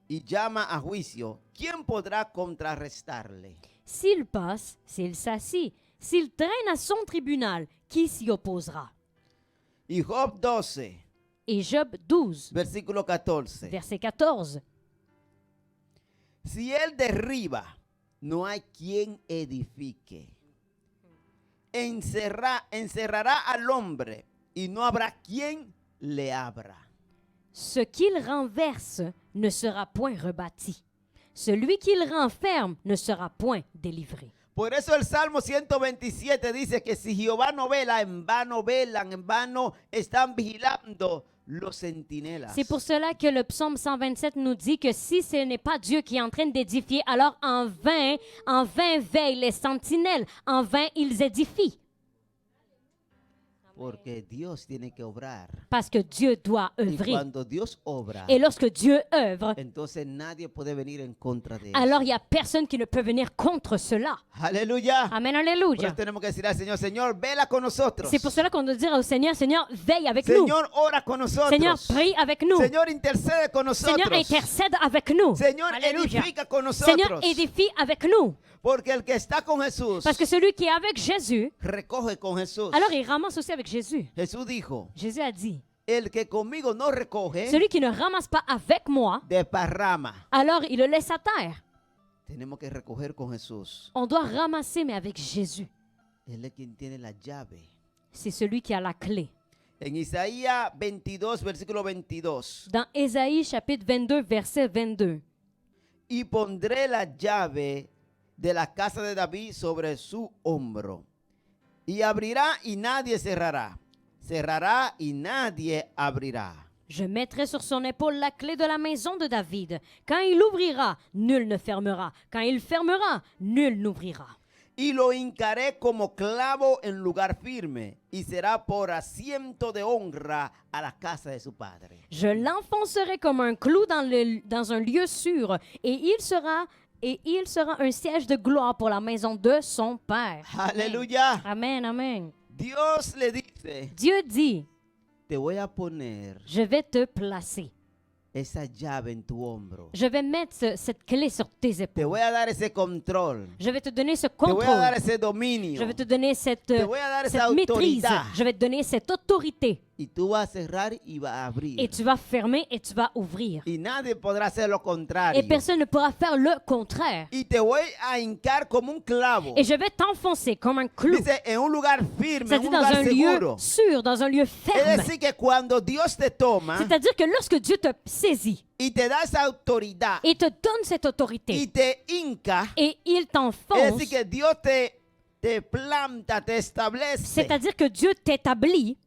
A: y llama a juicio, ¿quién podrá contrarrestarle?
B: S'il passe, s'il s'assit, s'il traîne à son tribunal, qui s'y opposera?
A: Y Job 12,
B: Et Job 12,
A: versículo 14.
B: verset 14.
A: Si Él derriba, no hay quien edifique. Encerrará al hombre y no habrá quien le abra.
B: Ce qu'il renverse ne sera point rebâti. Celui qu'il renferme ne sera point délivré.
A: Por eso el Salmo 127 dice que si Jehová no vela, en vano velan, en vano están vigilando los centinelas.
B: C'est pour cela que le psaume 127 nous dit que si ce n'est pas Dieu qui est en train d'édifier, alors en vain veillent les sentinelles, en vain ils édifient.
A: Porque Dios tiene que obrar.
B: Parce que Dieu doit
A: Y
B: œuvrer.
A: cuando Dios obra,
B: Et lorsque Dieu œuvre,
A: entonces nadie puede venir en contra de eso.
B: alors il n'y a personne qui ne peut venir contre cela.
A: Aleluya.
B: Amen,
A: Por
B: alléluia.
A: eso tenemos que decir al Señor, Señor, vela con nosotros.
B: C'est pour cela qu'on doit dire au Seigneur, Seigneur, veille avec nous.
A: Señor, ora con nosotros.
B: Seigneur, prie avec nous.
A: Señor, intercede con nosotros.
B: Seigneur, intercède avec nous.
A: Señor,
B: Alléluia.
A: edifica con nosotros.
B: Seigneur, édifie avec nous.
A: Porque el que está con Jesús,
B: Parce que celui qui est avec Jésus,
A: recoge con Jesús.
B: alors il ramasse aussi avec Jésus.
A: Jesús dijo,
B: Jésus a dit,
A: el que conmigo no recoge,
B: celui qui ne ramasse pas avec moi,
A: desparrama.
B: alors il le laisse à terre.
A: Tenemos que recoger con Jesús.
B: On doit ramasser, mais avec Jésus.
A: Él es quien tiene la llave.
B: C'est celui qui a la clé.
A: En Isaías 22, versículo 22.
B: Dans Ésaïe chapitre 22, verset 22.
A: Y pondré la llave de la casa de David sobre su hombro. Y abrirá y nadie cerrará. Cerrará y nadie abrirá.
B: Je mettrai sur son épaule la clé de la maison de David. Quand il ouvrira, nul ne fermera. Quand il fermera, nul n'ouvrira.
A: Y lo hincaré como clavo en lugar firme, y será por asiento de honra a la casa de su padre.
B: Je l'enfoncerai comme un clou dans un lieu sûr, et il sera un siège de gloire pour la maison de son père.
A: Aleluya.
B: Amen, amen.
A: Dios le dice,
B: Dieu dit,
A: te voy a poner
B: je vais te placer.
A: esa llave en tu hombro.
B: Je vais mettre cette clé sur tes
A: Te
B: épaules.
A: voy a dar ese control.
B: Je vais te donner ce
A: Te voy a dar
B: contrôle.
A: ese dominio.
B: Je vais te donner cette
A: Te voy a dar esa
B: maîtrise.
A: autoridad.
B: Je vais te donner cette autorité.
A: Y tú vas a cerrar y vas a abrir.
B: Et tu vas fermer et tu vas ouvrir.
A: Y nadie podrá hacer lo
B: Et
A: contrario.
B: personne ne pourra faire le contraire.
A: Y te voy a hincar como un clavo.
B: Et je vais t'enfoncer comme un clou.
A: Dice, en un lugar firme, en
B: C'est-à-dire
A: un
B: dans
A: lugar
B: un
A: seguro.
B: lieu sûr, dans un lieu
A: Es
B: ferme.
A: decir, que cuando Dios te toma
B: C'est-à-dire que lorsque Dieu te saisit
A: y te da esa autoridad
B: et te donne cette
A: y
B: autorité
A: te hinca,
B: et il
A: es
B: t'enfonce,
A: decir, que Dios te planta, te establece.
B: c'est-à-dire que Dieu t'établit,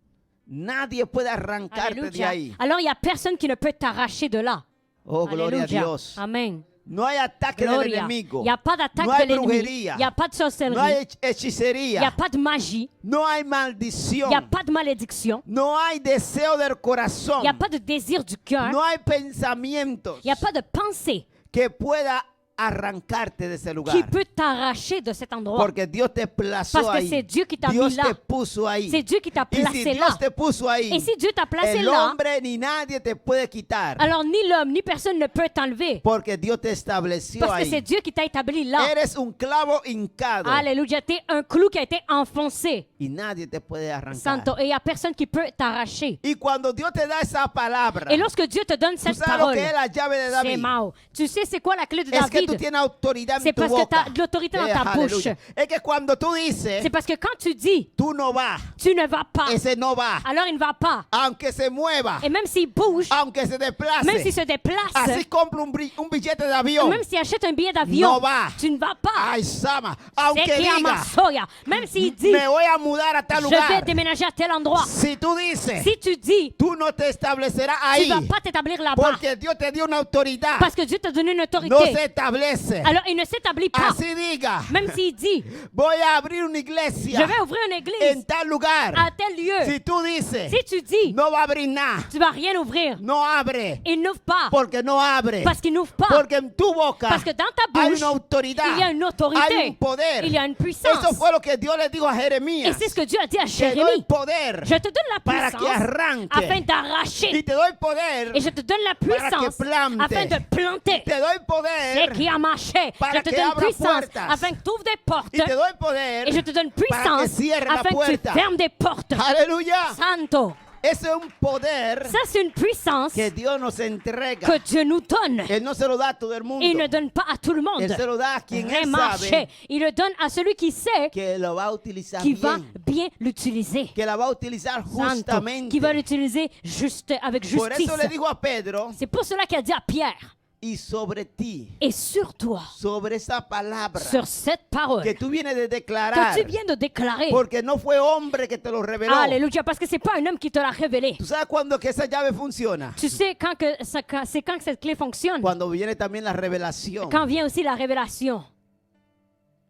A: Nadie puede arrancarte de
B: alléluia,
A: ahí.
B: alors il n'y a personne qui ne peut t'arracher de là.
A: Oh, gloria a
B: Alléluia.
A: Dios.
B: Amen.
A: No hay ataque del
B: Gloria.
A: enemigo.
B: Il n'y a pas d'attaque
A: No hay
B: de l'ennemi.
A: brujería.
B: Il n'y a pas de
A: No hay
B: sorcellerie. Il n'y a
A: hechicería.
B: pas de magie.
A: No hay
B: Il
A: maldición.
B: n'y a pas de malédiction.
A: No hay deseo del corazón.
B: Il n'y a pas de désir du cœur.
A: No hay pensamientos
B: Il n'y a pas de pensée
A: que pueda arrancarte de ese lugar.
B: qui peut t'arracher de cet endroit.
A: Porque Dios te plazó
B: Parce que
A: ahí.
B: c'est Dieu qui t'a
A: Dios
B: mis là.
A: te puso ahí.
B: C'est Dieu qui t'a
A: Y si
B: placé
A: Dios
B: là.
A: te puso ahí,
B: Et si Dieu t'a placé
A: el
B: là,
A: hombre ni nadie te puede quitar.
B: alors ni l'homme ni personne ne peut t'enlever.
A: Porque Dios te estableció
B: Parce que c'est
A: ahí.
B: Dieu qui t'a établi là.
A: Eres un clavo hincado.
B: Alléluia, t'es un clou qui a été enfoncé.
A: Y nadie te puede arrancar.
B: Santo. Et il n'y a personne qui peut t'arracher.
A: Y cuando Dios te da esa palabra,
B: Et lorsque Dieu te donne
A: tú
B: cette
A: sabes lo
B: parole,
A: que es la llave de
B: c'est
A: David.
B: Mao. Tu sais c'est quoi la clé de
A: Es que tú
B: David?
A: tienes autoridad
B: C'est
A: en tu
B: parce que
A: boca.
B: tu as de l'autorité dans ta
A: Aleluya.
B: bouche.
A: Es que cuando tú dices,
B: C'est parce que quand tu dis,
A: tú no vas,
B: tu ne vas pas,
A: ese no va.
B: alors il ne va pas.
A: Aunque se mueva,
B: Et même s'il bouge,
A: aunque se desplace,
B: même s'il se déplace,
A: así compra un billete de avión.
B: même s'il achète un billet d'avion,
A: No va.
B: tu ne vas pas.
A: Ay, Sama,
B: C'est
A: aunque
B: qui a
A: diga,
B: ma soya. Même s'il dit,
A: me voy a mudar a tal
B: je vais
A: lugar.
B: déménager à tel endroit.
A: Si tú dices,
B: Si tu dis,
A: tú no te establecerás
B: tu
A: ahí,
B: ne vas pas t'établir là-bas.
A: porque Dios te dio una autoridad.
B: Parce que Dieu t'a donné une
A: No
B: autorité.
A: se establece.
B: Alors il ne s'établit pas.
A: Así diga,
B: Même s'il dit,
A: voy a abrir una
B: je
A: iglesia
B: vais ouvrir une
A: en
B: église
A: tal lugar.
B: à tel lieu.
A: Si tú dices,
B: Si tu dis,
A: no va a abrir nada,
B: tu vas rien ouvrir.
A: no abre,
B: Il n'ouvre pas.
A: porque no abre.
B: Parce qu'il n'ouvre pas.
A: Porque en tu boca
B: Parce que dans ta
A: hay
B: bouche,
A: una autoridad,
B: il y a une
A: hay
B: autorité.
A: un poder.
B: Il y a une puissance.
A: Eso fue lo que Dios le dijo a
B: Et
A: Jeremías.
B: c'est ce que Dieu a dit à
A: Te doy
B: Jérémie.
A: poder
B: Je te donne la
A: para que
B: puissance
A: arranque.
B: afin d'arracher.
A: Y te doy poder
B: Et je te donne la
A: para que
B: puissance
A: plante.
B: afin de planter.
A: Te doy
B: C'est
A: poder
B: qui a marché.
A: para
B: Je te
A: que
B: donne
A: abra
B: puissance
A: puertas.
B: afin que tu ouvres des portes.
A: y te doy poder
B: Et je te donne
A: para que
B: puissance
A: cierre la
B: afin que tu
A: puerta.
B: fermes des portes.
A: Aleluya.
B: Santo.
A: Ese es un poder
B: Ça, c'est une puissance
A: que Dios nos entrega.
B: que Dieu nous donne.
A: Él no se lo da a todo el mundo.
B: Il ne donne pas à tout le monde.
A: Él se lo da a quien él
B: Remarché.
A: sabe
B: Il le donne à celui qui sait
A: que lo va a utilizar
B: qui va
A: bien.
B: bien l'utiliser.
A: Que la va a utilizar
B: Santo,
A: justamente.
B: qui va l'utiliser juste avec
A: Por
B: justice.
A: eso le dijo a Pedro,
B: C'est pour cela qu'il a dit à Pierre,
A: y sobre ti,
B: et sur toi,
A: sobre esa palabra
B: sur cette parole
A: que tú vienes de
B: que
A: declarar,
B: tu viens de déclarer.
A: porque no fue hombre que te lo reveló.
B: Alléluia, parce que c'est pas un homme qui te l'a révélé.
A: ¿Tú sabes cuándo que esa llave funciona?
B: Tu sais c'est quand que cette clé fonctionne.
A: Cuando viene también la revelación.
B: Quand vient aussi la révélation.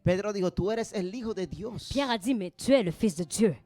A: Pedro dijo, tú eres el hijo de Dios.
B: Pierre a dit, mais tu es le Fils de Dieu.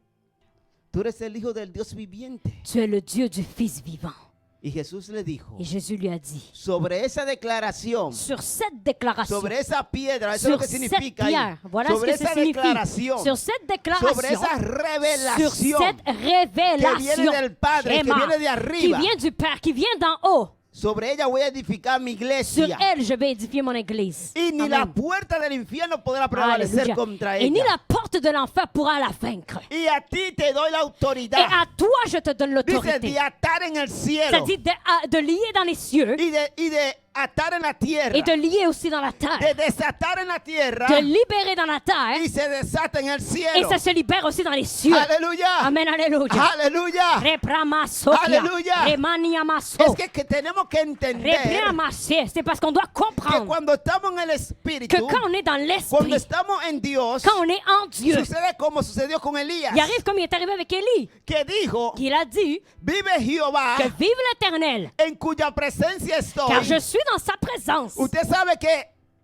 A: Tú eres el hijo del Dios viviente.
B: Tu es le Dieu du Fils vivant.
A: Y Jesús le dijo,
B: Et Jésus lui a dit,
A: sobre esa declaración,
B: sur cette déclaration,
A: sobre esa piedra, eso es lo
B: sur
A: que
B: cette
A: significa ahí.
B: pierre, voilà
A: Sobre
B: ce que ça
A: esa
B: signifie.
A: declaración,
B: Sur cette
A: sobre
B: déclaration,
A: esa
B: sur
A: revelación
B: cette
A: que
B: révélation
A: viene del Padre, que
B: Shema,
A: viene de
B: qui
A: arriba.
B: vient du Père, qui vient d'en haut.
A: Sobre ella voy a edificar mi
B: Sur
A: iglesia.
B: elle, je vais édifier mon église.
A: Y ni
B: Amen.
A: la puerta del infierno podrá prevalecer
B: Alléluia.
A: contra
B: Et ni
A: ella.
B: la porte de l'enfer pourra la vaincre.
A: Y a ti te doy la
B: Et
A: autoridad.
B: à toi, je te donne
A: Dice
B: l'autorité.
A: de atar en el cielo
B: C'est-à-dire de lier dans les cieux
A: y de atar en la tierra.
B: et de lier aussi dans la
A: De
B: terre.
A: desatar en la tierra
B: De libérer dans la terre
A: y se desata en el
B: et
A: cielo.
B: ça se libère aussi dans les cieux.
A: Aleluya.
B: Amen, alléluia.
A: Aleluya.
B: Repramasokia.
A: Alléluia.
B: Remaniamaso.
A: Es que tenemos que entender
B: Repramasie. C'est parce qu'on doit
A: que
B: comprendre
A: cuando estamos en el
B: que
A: espíritu,
B: quand on est dans
A: cuando
B: l'esprit,
A: estamos en Dios,
B: quand on est en Dieu,
A: sucede como sucedió con Elías,
B: il arrive comme il est arrivé avec Élie,
A: que dijo,
B: qu'il a dit
A: vive Jehová,
B: que vive l'Éternel,
A: en cuya presencia estoy.
B: car je suis dans sa présence.
A: Usted sabe que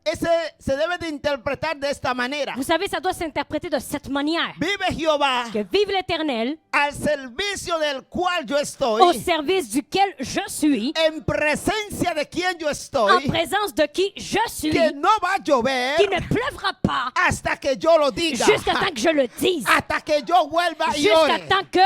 A: ese se debe de interpretar de esta manera.
B: Vous savez, ça doit s'interpréter de cette manière.
A: Vive Jehová,
B: Que vive l'Éternel,
A: al servicio del cual yo
B: au
A: estoy,
B: service duquel je suis,
A: en presencia de quien yo
B: en
A: estoy,
B: présence de qui je suis,
A: que no va a llover
B: qui ne pleuvra pas
A: hasta que yo lo diga,
B: jusqu'à temps que je le dise,
A: hasta que yo vuelva y
B: jusqu'à
A: ore,
B: temps que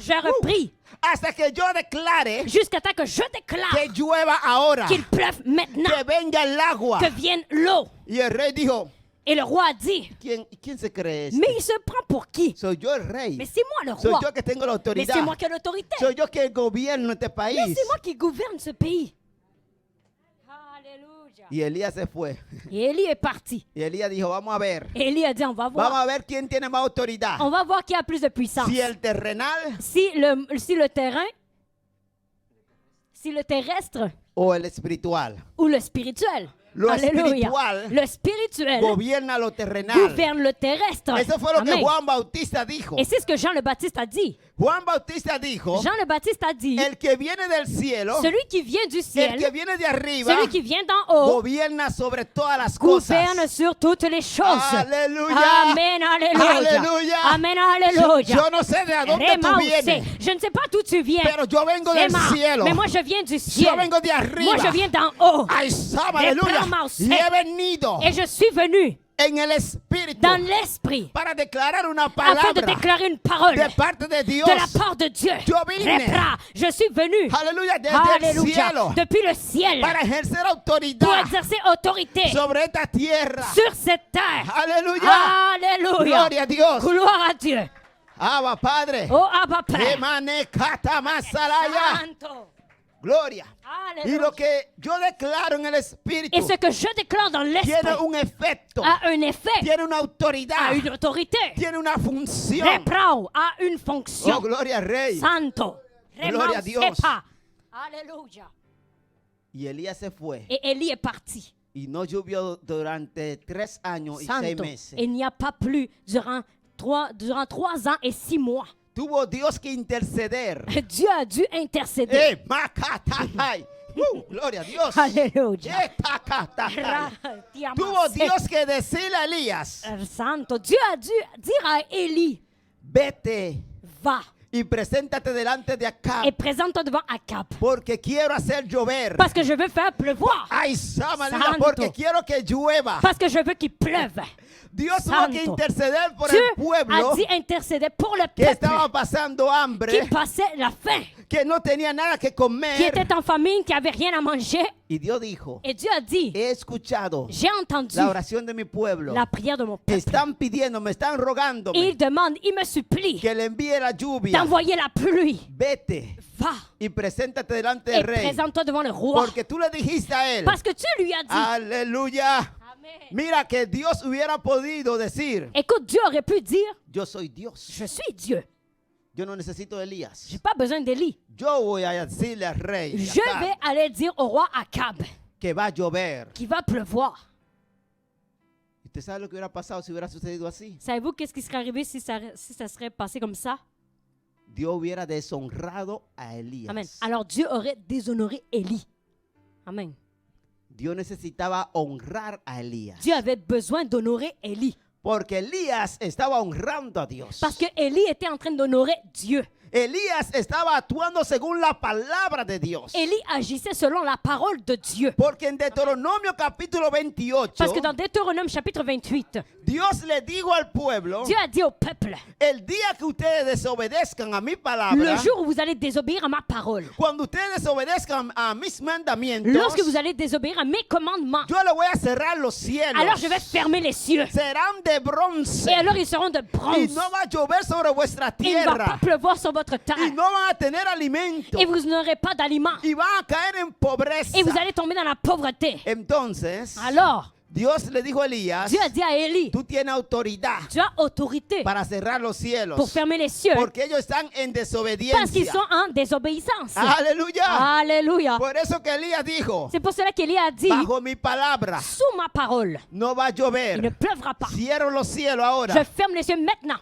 B: je reprie,
A: hasta que yo declare
B: jusqu'à temps que je déclare
A: que llueva ahora,
B: qu'il pleuve maintenant,
A: que venga el agua.
B: que vienne l'eau.
A: Y el rey dijo,
B: Et le roi a dit,
A: ¿quién se cree este?
B: mais il se prend pour qui?
A: Soy yo el rey.
B: Mais c'est moi le
A: Soy
B: roi.
A: yo que tengo la
B: Mais
A: autoridad.
B: c'est moi qui ai l'autorité.
A: Soy yo que gobierno este
B: Mais
A: país.
B: c'est moi qui gouverne ce pays. Alléluia.
A: Y Elías se fue.
B: Et Élie est parti.
A: Y Elías dijo, vamos a ver.
B: Et Élie a dit, on va
A: Vamos
B: voir.
A: a ver quién tiene más autoridad.
B: On va voir qui a plus de puissance.
A: Si el terrenal
B: Si le terrain, si le terrestre
A: o el espiritual.
B: ou le spirituel.
A: Lo
B: Alléluia.
A: espiritual
B: Le spirituel
A: Gobierna lo terrenal.
B: gouverne le terrestre.
A: Eso fue lo que
B: Amen.
A: Juan Bautista dijo.
B: Et c'est ce que Jean le Baptiste a dit.
A: Juan Bautista dijo,
B: Jean le Baptiste a dit,
A: el que viene del cielo,
B: celui qui vient du
A: el
B: ciel,
A: que viene de arriba,
B: celui qui vient d'en haut,
A: gobierna sobre todas las cosas.
B: gouverne sur toutes les choses.
A: Aleluya.
B: Amen, alléluia.
A: Aleluya.
B: Amen, alléluia.
A: Yo no sé de a dónde tú
B: Remaussé.
A: vienes,
B: Je ne sais pas d'où tu viens.
A: pero yo vengo del
B: Rema.
A: cielo.
B: Mais moi, je viens du
A: Yo
B: ciel.
A: vengo de arriba.
B: Moi, je viens d'en haut.
A: Ay, sama, aleluya.
B: Remaussé.
A: Y he venido
B: Et je suis venu
A: en el espíritu
B: dans l'esprit
A: para declarar una
B: afin de
A: palabra
B: déclarer une parole
A: de parte de Dios.
B: de la part de Dieu.
A: Yo vine.
B: Repra. Je suis venu.
A: Aleluya, desde el
B: Alléluia.
A: cielo
B: Depuis le ciel.
A: para ejercer
B: Pour
A: autoridad
B: exercer autorité
A: sobre esta tierra.
B: sur cette terre.
A: Aleluya.
B: Alléluia.
A: Gloria a Dios.
B: Gloire à Dieu.
A: Abba Padre.
B: Oh, Abba Père.
A: Emane kata masalaya.
B: Santo.
A: Gloria. Y
B: Alléluia.
A: lo que yo declaro en el espíritu
B: Et ce que je déclare dans
A: tiene
B: l'esprit
A: un efecto,
B: a un effet,
A: tiene una autoridad,
B: a une autorité.
A: tiene una función.
B: Reprao a une
A: Oh,
B: fonction.
A: gloria al Rey.
B: Santo.
A: Gloria a Dios.
B: Remausepa. Alléluia.
A: Y Elías se fue
B: Et Élie est parti.
A: y no llovió durante 3 años y 6
B: Santo.
A: meses.
B: Il n'y a pas plu durant 3 ans et 6 mois.
A: Tuvo Dios que interceder.
B: Dieu a dû intercéder.
A: Makatatai. Gloria a Dios.
B: Alléluia.
A: Etakatai. Tuvo Dios que decirle a Elías,
B: Santo. Dieu a dû dire à Élie,
A: vete
B: va
A: y preséntate delante de Acab,
B: et présente-toi devant Akab.
A: porque quiero hacer llover.
B: Parce que je veux faire pleuvoir.
A: Ay, Samaria,
B: Santo.
A: porque quiero que llueva.
B: Parce que je veux qu'il pleuve.
A: Dios tuvo que
B: Santo.
A: interceder por
B: Dieu
A: el pueblo
B: a dit intercéder pour le
A: que
B: peuple
A: estaba pasando hambre,
B: qui passait la faim,
A: que no tenía nada que
B: qui
A: comer.
B: était en famine, qui avait rien à manger.
A: Y Dios dijo,
B: Et Dieu a dit,
A: he escuchado
B: j'ai entendu
A: la oración de mi pueblo.
B: la prière de mon peuple.
A: Están pidiendo, me están
B: Et
A: rogándome
B: il demande, il me supplie
A: que le envíe la lluvia.
B: d'envoyer la pluie.
A: Vete
B: Va
A: y preséntate delante
B: et
A: del rey.
B: présente-toi devant le roi.
A: Porque tú le dijiste a él,
B: Parce que tu lui as dit,
A: aleluya.
B: Amen.
A: Mira que Dios hubiera podido decir,
B: Écoute, Dieu aurait pu dire,
A: yo soy Dios.
B: je suis Dieu.
A: Yo no necesito de Elías.
B: J'ai pas besoin d'Élie.
A: Yo voy a decirle al rey
B: Je
A: Acab
B: vais aller dire au roi Akab
A: que va a llover.
B: qu'il va pleuvoir.
A: ¿Usted sabe lo que hubiera pasado si hubiera sucedido así?
B: Savez-vous qu'est-ce qui serait arrivé si ça serait passé comme ça?
A: Dios hubiera deshonrado a Elías.
B: Amen. Alors Dieu aurait déshonoré Élie. Amen.
A: Dios necesitaba honrar a Elías.
B: Dieu avait besoin d'honorer Élie.
A: Porque Elías estaba honrando a Dios.
B: Parce que Élie était en train d'honorer Dieu.
A: Elías estaba actuando según la palabra de Dios.
B: Élie agissait selon la parole de Dieu.
A: Porque en Deuteronomio capítulo 28,
B: Parce que dans Deutéronome chapitre 28,
A: Dios le dijo al pueblo,
B: Dieu a dit au peuple,
A: el día que ustedes desobedezcan a mi
B: le
A: palabra,
B: jour où vous allez désobéir à ma parole,
A: cuando ustedes desobedezcan a mis mandamientos,
B: lorsque vous allez désobéir à mes commandements,
A: yo le voy a cerrar los cielos.
B: alors je vais fermer les cieux.
A: Serán de bronce.
B: Et alors ils seront de
A: Y
B: bronze.
A: no va a llover sobre vuestra
B: Il ne va pas
A: tierra.
B: pleuvoir sur votre
A: Y
B: terre.
A: no van a tener alimento.
B: Et vous n'aurez pas d'aliments.
A: Y van a caer en pobreza.
B: Et vous allez tomber dans la pauvreté.
A: Entonces,
B: Alors,
A: Dios le dijo a Elías,
B: Dieu a dit à Élie,
A: tú tienes autoridad
B: tu as autorité
A: para cerrar los cielos.
B: pour fermer les cieux
A: Porque ellos están en
B: parce qu'ils
A: desobediencia.
B: sont en désobéissance.
A: Aleluya.
B: Alléluia.
A: Por eso que Elías dijo,
B: C'est pour cela qu'Élie a dit,
A: bajo mi palabra
B: sous ma parole,
A: no va a
B: il ne
A: llover.
B: pleuvra pas.
A: Cierro los cielos
B: Je
A: ahora.
B: ferme les cieux maintenant.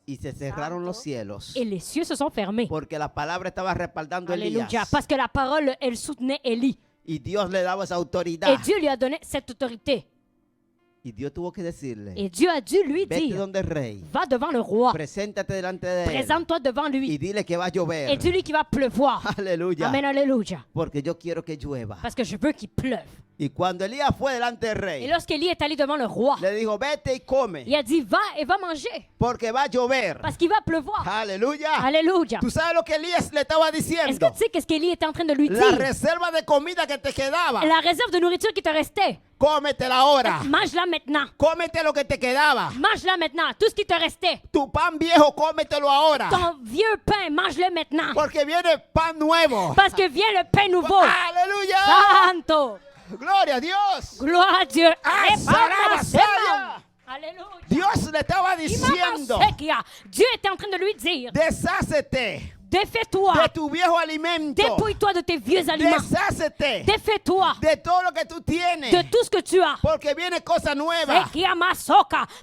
A: Y se cerraron los cielos.
B: Et les cieux se sont fermés.
A: Porque la palabra estaba respaldando a
B: Alléluia.
A: Elías.
B: Parce que la parole, elle soutenait Élie.
A: Y Dios le daba esa
B: Et
A: autoridad.
B: Dieu lui a donné cette autorité.
A: Y Dios tuvo que decirle,
B: Et Dieu a dû lui
A: vete
B: dire,
A: donde el rey,
B: va devant le roi,
A: preséntate delante de él
B: présente-toi devant
A: y
B: lui
A: dile que va a
B: et
A: llover.
B: dis-lui qu'il va pleuvoir.
A: Aleluya.
B: Amen, alléluia.
A: Porque yo quiero que llueva.
B: Parce que je veux qu'il pleuve.
A: Y cuando Elías fue delante del
B: Et
A: rey,
B: lorsqu'Élie est allé devant le roi,
A: le dijo, vete y come,
B: il a dit, va et va manger,
A: porque va a llover.
B: parce qu'il va pleuvoir.
A: Aleluya.
B: Alléluia.
A: ¿Tú sabes lo que Elías le estaba
B: Est-ce
A: diciendo?
B: que tu sais qu'est-ce qu'Élie était en train de lui
A: La
B: dire?
A: reserva de comida que te quedaba,
B: La réserve de nourriture qui te restait,
A: cómetela ahora.
B: mange-la maintenant.
A: Cómete lo que te quedaba.
B: Mange-la maintenant. Tout ce qui te restait.
A: Tu pan viejo, cómetelo ahora.
B: Ton vieux pain, mange-le maintenant.
A: Porque viene pan nuevo.
B: Parce que vient le pain nouveau.
A: Aleluya.
B: Santo.
A: Gloria a Dios.
B: Gloire à Dieu.
A: Ah,
B: Répare-la,
A: Sarah,
B: Seigneur. Alléluia.
A: Dios le estaba diciendo,
B: Dieu était en train de lui dire,
A: deshácete
B: défais-toi,
A: de tu viejo alimento.
B: dépouille-toi de tes vieux aliments,
A: Deshácete
B: défais-toi
A: de todo lo que tú tienes.
B: de tout ce que tu as.
A: Porque viene cosa nueva.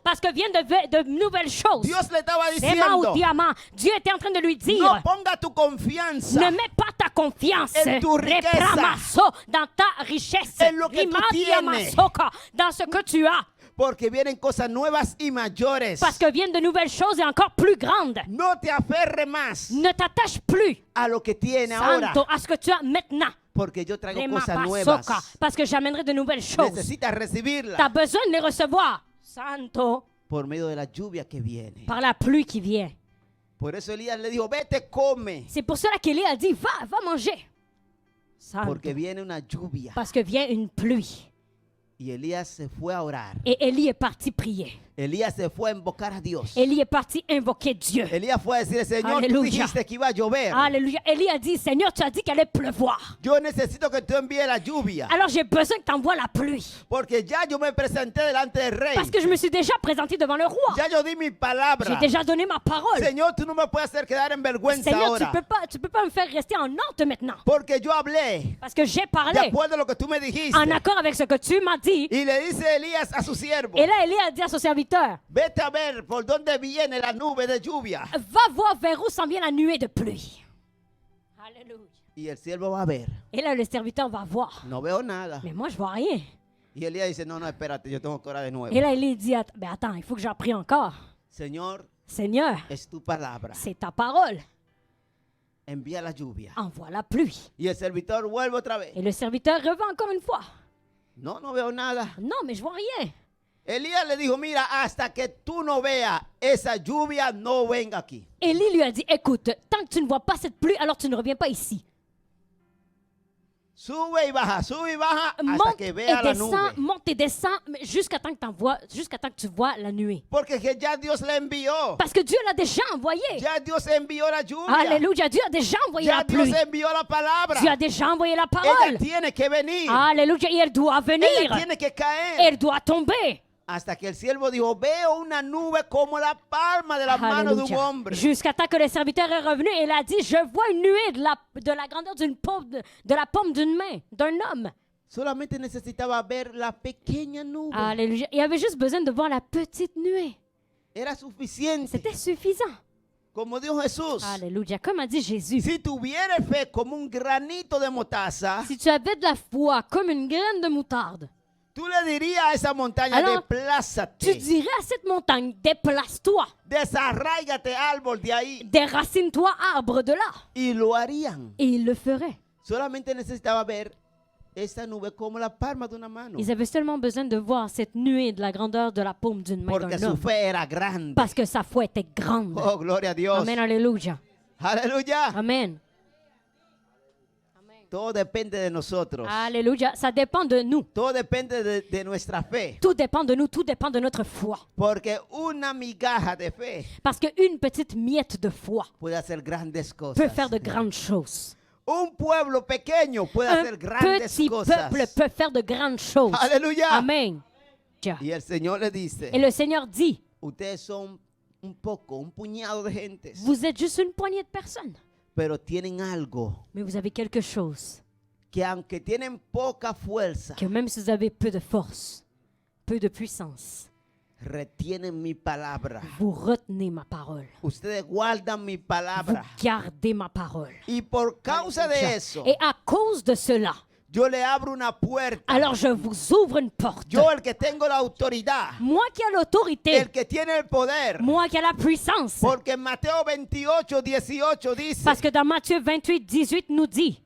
B: Parce que viennent de nouvelles choses.
A: Dios le estaba
B: Sema
A: diciendo,
B: ou diamant. Dieu était en train de lui dire,
A: no ponga tu confianza
B: ne mets pas ta confiance
A: en tu riqueza,
B: Repramaso, dans ta richesse,
A: en lo que tú
B: Rimadiamasoka, dans ce que tu as.
A: porque vienen cosas nuevas y mayores.
B: Parce que viennent de nouvelles choses et encore plus grandes.
A: No te aferres más
B: Ne t'attache plus,
A: a lo que tiene ahora,
B: Santo, à ce que tu as maintenant.
A: porque yo traigo cosas
B: Remapasoka,
A: nuevas.
B: parce que j'amènerai de nouvelles choses.
A: Necesitas
B: Tu as
A: recibirla
B: besoin de les recevoir, Santo,
A: por medio de la lluvia que viene.
B: par la pluie qui vient.
A: Por eso Elías le dijo, vete, come,
B: C'est pour cela qu'Élie a dit, va manger. Santo,
A: porque viene una lluvia.
B: parce que vient une pluie.
A: Y Elías se fue a orar.
B: Et Élie est parti prier.
A: Elías se fue a invocar a Dios.
B: Élie est parti invoquer Dieu.
A: Elías fue a decirle, Señor, tú
B: Aleluya.
A: dijiste que iba a llover.
B: Alléluia. Élie a dit, Seigneur, tu as dit qu'elle allait pleuvoir.
A: Yo necesito que tú envíes la lluvia.
B: Alors j'ai besoin que tu envoies la pluie.
A: Porque ya yo me presenté delante del rey.
B: Parce que je me suis déjà présenté devant le roi.
A: Ya yo di mi
B: J'ai
A: palabra.
B: déjà donné ma parole.
A: Señor, tú no me puedes hacer quedar en vergüenza
B: Seigneur, tu
A: ahora.
B: peux pas me faire rester en honte maintenant.
A: Porque yo hablé
B: Parce que j'ai
A: de
B: parlé
A: acuerdo a lo que tú me dijiste.
B: en accord avec ce que tu m'as dit.
A: Y le dice Elías a su siervo,
B: Et là, Élie a dit à son serviteur,
A: vete a ver por dónde viene la nube de lluvia.
B: va voir vers où s'en vient la nuée de pluie. Alléluia.
A: Y el siervo va a ver.
B: Et là, le serviteur va voir.
A: No veo nada.
B: Mais moi, je vois rien.
A: Y Elías dice, no, espérate, yo tengo que orar de nuevo.
B: Et là, Élie dit, ben attends, il faut que j'en prie encore.
A: Señor,
B: Seigneur,
A: es tu palabra.
B: c'est ta parole.
A: Envía la lluvia.
B: Envoie la pluie.
A: Y el servitor vuelve otra vez.
B: Et le serviteur revint encore une fois.
A: No, no veo nada.
B: Non, mais je vois rien.
A: Elías le dijo, mira, hasta que tú no veas esa lluvia, no venga aquí.
B: Élie lui a dit, écoute, tant que tu ne vois pas cette pluie, alors tu ne reviens pas ici.
A: Sube y baja hasta
B: Monte
A: que
B: et
A: vea la
B: descends,
A: nube.
B: monte et descends, mais jusqu'à temps que tu vois la nuée.
A: Porque que ya Dios la envió.
B: Parce que Dieu l'a déjà envoyé.
A: Ya Dios envió la lluvia.
B: Alléluia, Dieu a déjà envoyé
A: Ya
B: la
A: Dios
B: pluie.
A: envió la palabra.
B: Dieu a déjà envoyé la
A: Ella
B: parole.
A: tiene que venir.
B: Alléluia, et elle doit venir.
A: Ella tiene que caer.
B: Elle doit tomber.
A: Hasta que el siervo dijo, veo una nube como la palma de la mano de un
B: Alléluia.
A: hombre.
B: Jusqu'à temps que le serviteur est revenu et il a dit, je vois une nuée de la grandeur d'une paume, de la paume d'une main, d'un homme.
A: Solamente necesitaba ver la pequeña nube.
B: Alléluia. Il avait juste besoin de voir la petite nuée.
A: Era suficiente.
B: C'était suffisant.
A: Como dijo Jesús,
B: Alléluia. Comme a dit Jésus,
A: si tuvieras fe como un granito de mostaza,
B: si tu avais de la foi comme une graine de moutarde,
A: Tú le dirías a esa montaña,
B: Alors, tu
A: desplázate,
B: dirais à cette montagne, déplace-toi,
A: desarráigate árbol de ahí.
B: déracine-toi, arbre de là.
A: Y lo harían.
B: Et ils le feraient.
A: Solamente necesitaba ver esa nube como la palma de una mano.
B: Ils avaient seulement besoin de voir cette nuée de la grandeur de la paume d'une main
A: Porque
B: d'un
A: su
B: homme.
A: fe era grande.
B: Parce que sa foi était grande.
A: Oh, gloria a Dios.
B: Amen, alléluia.
A: Aleluya.
B: Amen.
A: Todo depende de nosotros.
B: Alléluia. Ça dépend de nous.
A: Todo depende de nuestra fe.
B: Tout dépend de nous, tout dépend de notre foi.
A: Porque una migaja de fe
B: Parce qu'une petite miette de foi
A: puede hacer grandes
B: peut
A: cosas.
B: faire de grandes choses.
A: Un pueblo pequeño puede
B: Un
A: hacer grandes
B: petit
A: cosas.
B: peuple peut faire de grandes choses.
A: Aleluya.
B: Amen.
A: Y el Señor le dice,
B: Et le Seigneur dit,
A: ustedes son un puñado de gentes,
B: vous êtes juste une poignée de personnes,
A: pero tienen algo
B: mais vous avez quelque chose
A: que aunque tienen poca fuerza,
B: que même si vous avez peu de force, peu de puissance,
A: retienen mi palabra.
B: vous retenez ma parole.
A: Ustedes guardan mi
B: Vous
A: palabra.
B: gardez ma parole.
A: Y por causa de eso,
B: Et à cause de cela,
A: yo le abro una puerta.
B: alors je vous ouvre une porte.
A: Yo, el que tengo la autoridad,
B: Moi qui ai l'autorité,
A: el que tiene el poder.
B: moi qui ai la puissance.
A: Porque en Mateo 28, 18 dice,
B: Parce que dans Matthieu 28, 18 nous dit,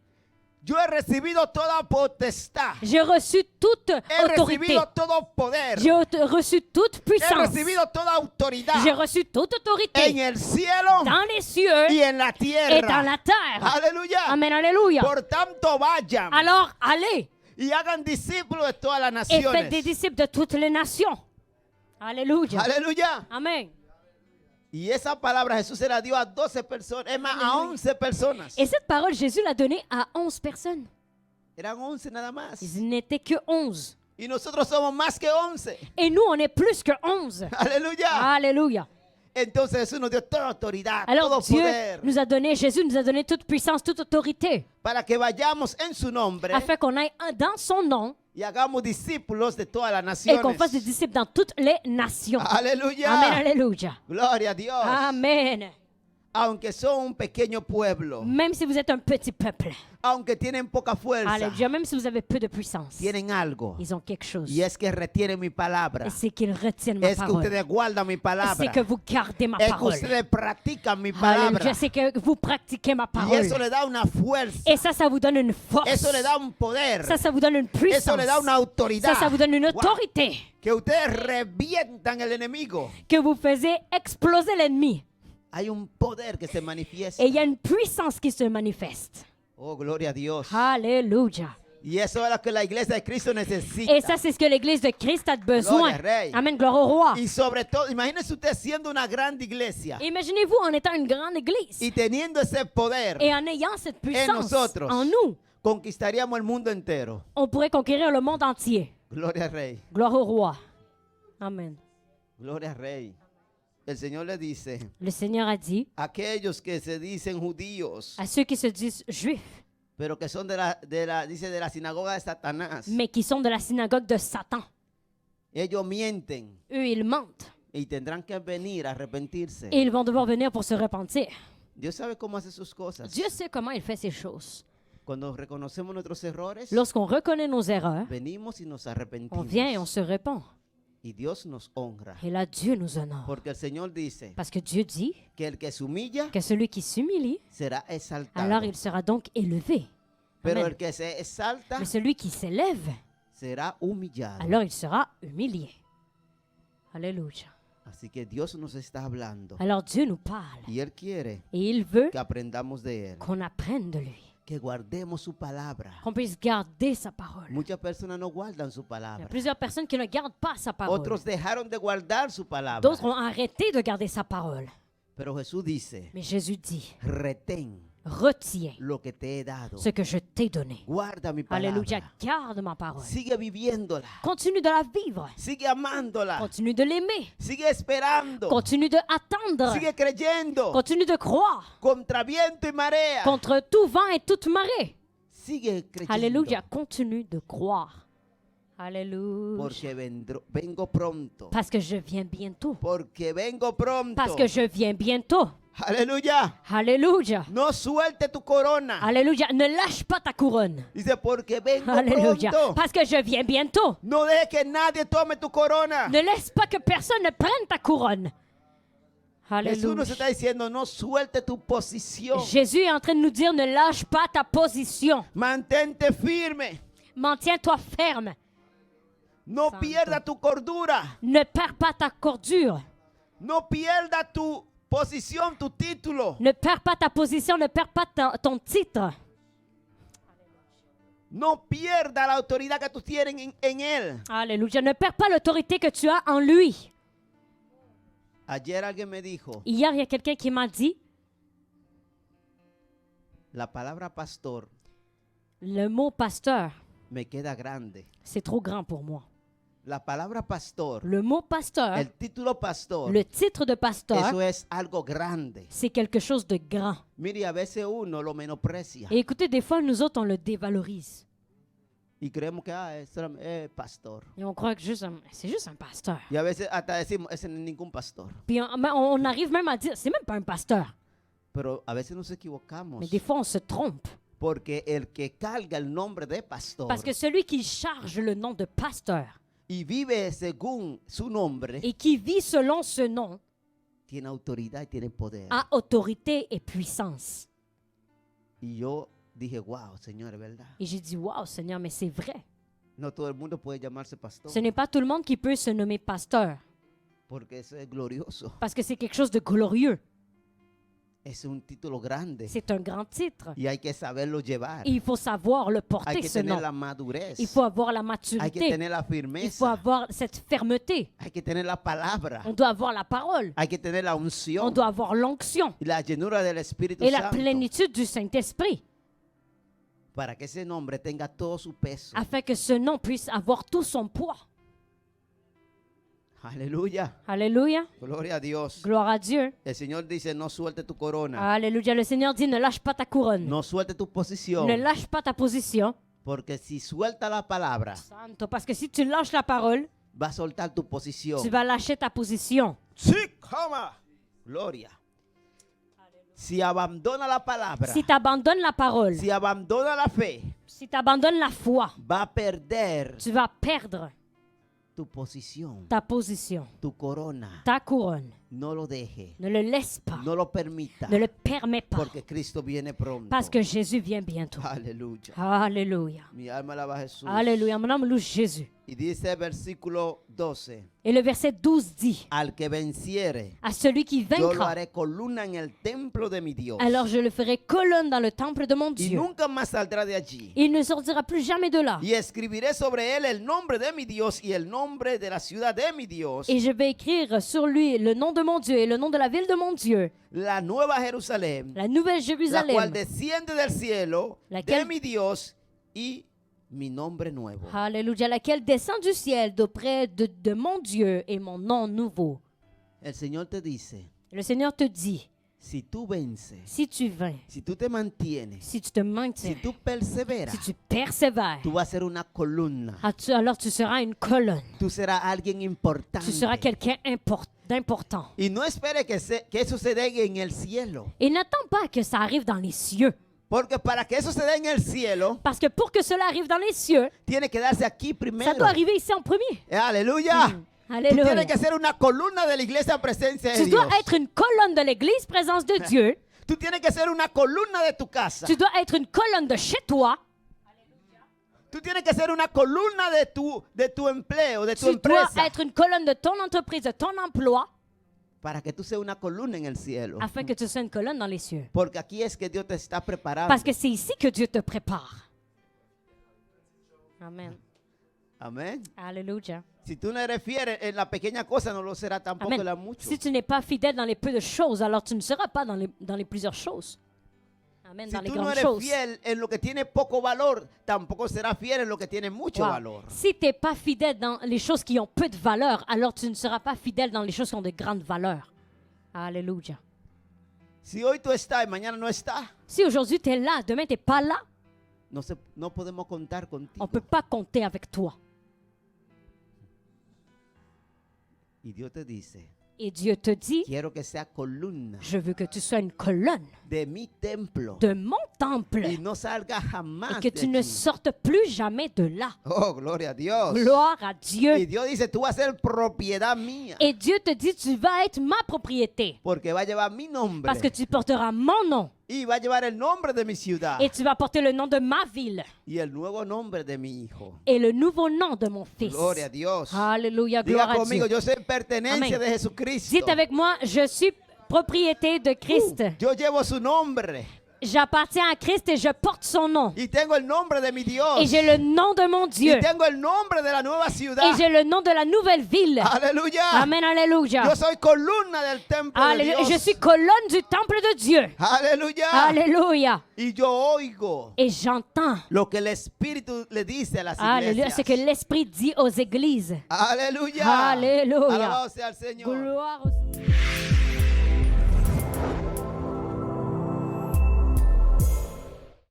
A: yo he recibido toda potestad.
B: j'ai reçu toute
A: He
B: autorité.
A: recibido todo poder.
B: J'ai reçu toute
A: He
B: puissance.
A: recibido toda autoridad
B: J'ai reçu toute
A: en
B: autorité
A: el cielo
B: dans les cieux
A: y en la
B: et
A: tierra.
B: dans la terre.
A: Aleluya.
B: Amen, alléluia.
A: Por tanto, vayan
B: Alors allez
A: y hagan discípulos de todas las
B: et faites des
A: naciones.
B: disciples de toutes les nations. Alléluia.
A: Aleluya.
B: Amen.
A: Y esa palabra Jesús se la dio a 12 personas, es más, a 11 personas.
B: Et cette parole, Jésus l'a donnée à 11 personnes.
A: Eran 11 nada más.
B: Ils n'étaient que 11.
A: Y nosotros somos más que 11.
B: Et nous, on est plus que 11.
A: Aleluya.
B: Alléluia.
A: Entonces Jesús nos dio toda autoridad,
B: Alors
A: todo
B: Dieu
A: poder,
B: nous a donné, Jésus nous a donné toute puissance, toute autorité,
A: para que vayamos en su nombre
B: afin qu'on aille dans son nom
A: y hagamos discípulos de todas las
B: et qu'on fasse des
A: naciones.
B: disciples dans toutes les nations.
A: Aleluya.
B: Amen, alléluia.
A: Gloria a Dios.
B: Amen.
A: Aunque son un pequeño pueblo,
B: Même si vous êtes un petit peuple,
A: aunque tienen poca fuerza,
B: alléluia, même si vous avez peu de puissance,
A: tienen algo.
B: ils ont quelque chose.
A: Y es que retienen mi palabra.
B: Et c'est qu'ils retiennent ma
A: Es que
B: parole.
A: ustedes guardan mi
B: C'est
A: palabra.
B: que vous gardez ma
A: Es que
B: parole.
A: ustedes practican mi palabra.
B: Alléluia, c'est que vous pratiquez ma
A: Y
B: parole.
A: eso le da una fuerza.
B: Et ça vous donne une force.
A: Eso le da un poder.
B: Ça vous donne une puissance.
A: Eso le da una autoridad.
B: Ça vous donne une
A: Wow.
B: autorité.
A: Que ustedes revientan el enemigo.
B: Que vous faisiez exploser l'ennemi.
A: Hay un poder que se manifiesta.
B: Et il y a une puissance qui se manifeste.
A: Oh, gloria a Dios.
B: Alléluia.
A: Y eso es lo que la iglesia de Cristo necesita.
B: Et ça, c'est ce que l'Église de Christ a besoin.
A: Gloria, Rey.
B: Amen, gloire au roi.
A: Y sobre todo, imagínese usted siendo una grande iglesia
B: Imaginez-vous en étant une grande Église
A: y teniendo ese poder,
B: et en ayant cette puissance
A: nosotros.
B: en nous,
A: conquistaríamos el mundo entero.
B: on pourrait conquérir le monde entier.
A: Gloria al Rey.
B: Gloire au roi. Amen.
A: Gloria al Rey. El Señor le dice,
B: Le Seigneur a dit
A: aquellos que se dicen judíos,
B: à ceux qui se disent juifs,
A: pero que son dice, de la sinagoga de Satanás,
B: mais qui sont de la synagogue de Satan,
A: ellos mienten
B: eux, ils mentent.
A: y tendrán que venir a arrepentirse.
B: Et ils vont devoir venir pour se repentir.
A: Dios sabe cómo hace sus cosas.
B: Dieu sait comment il fait ces choses.
A: Cuando reconocemos nuestros errores,
B: Lorsqu'on reconnaît nos erreurs,
A: venimos y nos
B: on
A: arrepentimos.
B: vient et on se repent.
A: Y Dios nos honra.
B: Et là, Dieu nous honore.
A: Porque el Señor dice
B: Parce que Dieu dit
A: que el que se humilla
B: que celui qui s'humilie,
A: será exaltado.
B: alors il sera donc élevé.
A: Pero
B: Amen.
A: el que se exalta
B: Mais celui qui s'élève,
A: será humillado.
B: alors il sera humilié. Alléluia.
A: Así que Dios nos está hablando.
B: Alors Dieu nous parle.
A: Y Él quiere
B: Et il veut
A: que aprendamos de Él.
B: qu'on apprenne de lui.
A: Que guardemos su palabra.
B: Qu'on puisse garder sa parole.
A: Muchas personas no guardan su
B: Il y a
A: palabra.
B: plusieurs personnes qui ne gardent pas sa parole.
A: Otros dejaron de guardar su palabra.
B: D'autres ont arrêté de garder sa parole.
A: Pero Jesús dice,
B: Mais Jésus dit,
A: retén
B: retiens
A: lo que te he dado.
B: ce que je t'ai donné.
A: Guarda mi palabra.
B: Alléluia, garde ma parole.
A: Sigue viviéndola.
B: Continue de la vivre.
A: Sigue amándola.
B: Continue de l'aimer.
A: Sigue esperando.
B: Continue de attendre.
A: Sigue creyendo.
B: Continue de croire
A: Contra viento y marea.
B: contre tout vent et toute marée.
A: Sigue creyendo.
B: Alléluia, continue de croire. Alléluia.
A: Porque vengo pronto.
B: Parce que je viens bientôt.
A: Porque vengo pronto.
B: Parce que je viens bientôt.
A: Aleluya.
B: Alléluia.
A: No suelte tu corona.
B: Alléluia. Ne lâche pas ta couronne.
A: Dice, porque vengo
B: Alléluia.
A: pronto.
B: Parce que je viens bientôt.
A: No dejes que nadie tome tu corona.
B: Ne laisse pas que personne ne prenne ta couronne.
A: Jesús
B: Alléluia.
A: nos está diciendo, no suelte tu posición.
B: Jésus est en train de nous dire, ne lâche pas ta position.
A: Mantente firme.
B: Maintiens-toi ferme.
A: No
B: Santo.
A: pierda tu cordura.
B: Ne perds pas ta cordure.
A: No pierda tu posición, tu título.
B: Ne perds pas ta position. Ne perds pas ton titre.
A: No pierda la autoridad que tú tienes en Él.
B: Alléluia. Ne perds pas l'autorité que tu as en lui.
A: Ayer alguien me dijo,
B: Hier, il y a quelqu'un qui m'a dit,
A: la palabra pastor
B: le mot pasteur,
A: me queda grande.
B: c'est trop grand pour moi.
A: La palabra pastor,
B: Le mot pasteur,
A: el título pastor,
B: le titre de pasteur,
A: eso es algo grande.
B: c'est quelque chose de grand.
A: Mire, a veces uno lo menosprecia
B: Et écoutez, des fois, nous autres, on le dévalorise.
A: y creemos que es pastor.
B: Et on croit que c'est juste un pasteur.
A: Y a veces hasta decimos, ese no es ningún pastor.
B: Puis on arrive même à dire, c'est même pas un pasteur.
A: Pero a veces nos equivocamos
B: Mais des fois, on se trompe.
A: porque el que carga el nombre de pastor
B: Parce que celui qui charge le nom de pasteur
A: y vive según su nombre,
B: et qui vit selon ce nom
A: tiene autoridad y tiene poder.
B: a autorité et puissance.
A: Y yo dije, wow, Señor, es verdad.
B: Et j'ai dit, waouh, Seigneur, mais c'est vrai.
A: No todo el mundo puede llamarse pastor
B: Ce n'est pas tout le monde qui peut se nommer pasteur
A: porque eso es glorioso.
B: parce que c'est quelque chose de glorieux.
A: Es un título grande
B: C'est un grand titre.
A: y hay que saberlo llevar.
B: Et il faut savoir le
A: Hay
B: porter,
A: que
B: ce
A: tener
B: nom.
A: la madurez.
B: Il faut avoir la
A: Hay que
B: maturité.
A: tener la
B: Il faut
A: firmeza.
B: avoir cette fermeté.
A: Hay que tener la palabra.
B: On doit avoir la parole.
A: Hay que tener la
B: On
A: unción
B: doit avoir l'onction
A: y la llenura del Espíritu
B: et la
A: Santo
B: plénitude du Saint-Esprit
A: para que ese nombre tenga todo su peso.
B: afin que ce nom puisse avoir tout son poids.
A: Aleluya.
B: Alléluia.
A: Gloria a Dios.
B: Gloire à Dieu.
A: El Señor dice, no suelte tu corona.
B: Alléluia. Le Seigneur dit, ne lâche pas ta couronne.
A: No suelte tu posición.
B: Ne lâche pas ta position.
A: Porque si suelta la palabra,
B: Santo. Parce que si tu lâches la parole,
A: va a soltar tu posición.
B: tu vas lâcher ta position.
A: Sí, coma. Gloria. Si abandona la palabra,
B: Si tu abandonnes la parole,
A: si abandona la fe,
B: si tu abandonnes la foi,
A: va a perder
B: tu vas perdre
A: tu posición,
B: ta position,
A: tu corona.
B: ta couronne.
A: No lo deje,
B: Ne le laisse pas.
A: no lo permita,
B: Ne le permets pas.
A: porque Cristo viene pronto.
B: Parce que Jésus vient bientôt.
A: Aleluya.
B: Alléluia.
A: Mi alma alaba a Jesús.
B: Alléluia. Mon âme loue Jésus.
A: Y dice versículo 12,
B: Et le verset 12 dit,
A: al que venciere,
B: à celui qui
A: yo lo
B: vaincra,
A: haré columna en el templo de mi Dios.
B: alors je le ferai colonne dans le temple de mon
A: Y
B: Dieu.
A: nunca más saldrá de allí.
B: Il ne sortira plus jamais de là.
A: Y escribiré sobre él el nombre de mi Dios y el nombre de la ciudad de mi Dios,
B: Et je vais écrire sur lui le nom de mon Dieu et le nom de la ville de mon Dieu,
A: la nueva Jerusalén,
B: la nouvelle
A: la cual
B: Jérusalem,
A: desciende del cielo de
B: Laquelle-
A: mi Dios y mi nombre nuevo.
B: Alléluia, laquelle descend du ciel d'auprès de mon Dieu et mon nom nouveau.
A: El Señor te dice,
B: Le Seigneur te dit,
A: si tú vences,
B: si tu vins,
A: si tú te mantienes,
B: si tu te maintiens,
A: si tú perseveras,
B: si tu persévères,
A: tú vas a ser una columna.
B: alors tu seras une colonne.
A: Tú serás alguien importante.
B: Tu seras quelqu'un d'important.
A: Y no espere que eso se dé en el cielo.
B: Et n'attends pas que ça arrive dans les cieux.
A: Porque para que eso se dé en el cielo,
B: Parce que pour que cela arrive dans les cieux,
A: tiene que darse aquí
B: ça
A: primero.
B: doit arriver ici en premier.
A: Aleluya. Tú
B: Alléluia.
A: tienes que ser una columna de la iglesia presencia de
B: Tu dois
A: Dios.
B: être une colonne de l'église, présence de Dieu.
A: Tú tienes que ser una columna de tu casa.
B: Tu dois être une colonne de chez toi.
A: Tú tienes que ser una columna de tu empleo, de tu
B: Tu dois
A: empresa.
B: être une colonne de ton entreprise, de ton emploi,
A: Para que tú seas una columna en el cielo.
B: afin que tu sois une colonne dans les cieux.
A: Porque aquí es que Dios te está preparando.
B: Parce que c'est ici que Dieu te prépare. Amen.
A: Amén.
B: Alléluia.
A: Si tú no eres fiel en la pequeña cosa, no lo será tampoco en la
B: Amen.
A: mucho.
B: Si tu n'es pas fidèle dans les peu de choses, alors tu ne seras pas dans les plusieurs choses. Amen.
A: Si
B: Dans les
A: tú no
B: grandes
A: eres
B: choses.
A: fiel en lo que tiene poco valor, tampoco serás fiel en lo que tiene mucho
B: Wow.
A: valor.
B: Si tu n'es pas fidèle dans les choses qui ont peu de valeur, alors tu ne seras pas fidèle dans les choses qui ont de grandes valeurs. Alléluia.
A: Si hoy tú estás y mañana no estás,
B: Si aujourd'hui tu es là, demain tu n'es pas là,
A: no podemos contar
B: on ne
A: contigo.
B: peut pas compter avec toi.
A: Y Dios te dice,
B: Et Dieu te dit,
A: quiero que sea columna
B: je veux que tu sois une colonne
A: de mi templo
B: de mon temple
A: y no salga jamás
B: et que
A: de
B: tu ne
A: aquí.
B: sortes plus jamais de là.
A: Oh, gloria a Dios.
B: Gloire à
A: Y
B: Dieu.
A: Dios dice, tú vas a ser propiedad mía,
B: Et Dieu te dit, tu vas être ma propriété
A: porque va a llevar mi nombre
B: parce que tu porteras mon nom
A: y va a llevar el nombre de mi ciudad
B: et tu vas porter le nom de ma ville
A: y el nuevo nombre de mi hijo.
B: et le nouveau nom de mon fils.
A: Gloria a Dios.
B: Alléluia,
A: Diga
B: gloire à
A: conmigo,
B: Dieu.
A: yo soy pertenencia
B: Amén.
A: de Jesucristo.
B: Dites avec moi, je suis propriété de Christ.
A: Yo llevo su nombre
B: J'appartiens à Christ et je porte son nom.
A: y tengo el nombre de mi Dios
B: Et j'ai le nom de mon Dieu.
A: y tengo el nombre de la nueva ciudad.
B: Et j'ai le nom de la nouvelle ville.
A: Aleluya.
B: Amen, alléluia.
A: Yo soy columna del templo de
B: Alléluia.
A: Dios.
B: Je suis colonne du temple de Dieu.
A: Aleluya.
B: Alléluia.
A: Y yo oigo
B: Et j'entends.
A: lo que el Espíritu le dice a las
B: Alléluia. Ce
A: iglesias.
B: que l'Esprit dit aux églises.
A: Aleluya.
B: Alléluia.
A: Alabado sea el Señor.
B: Gloire au Seigneur.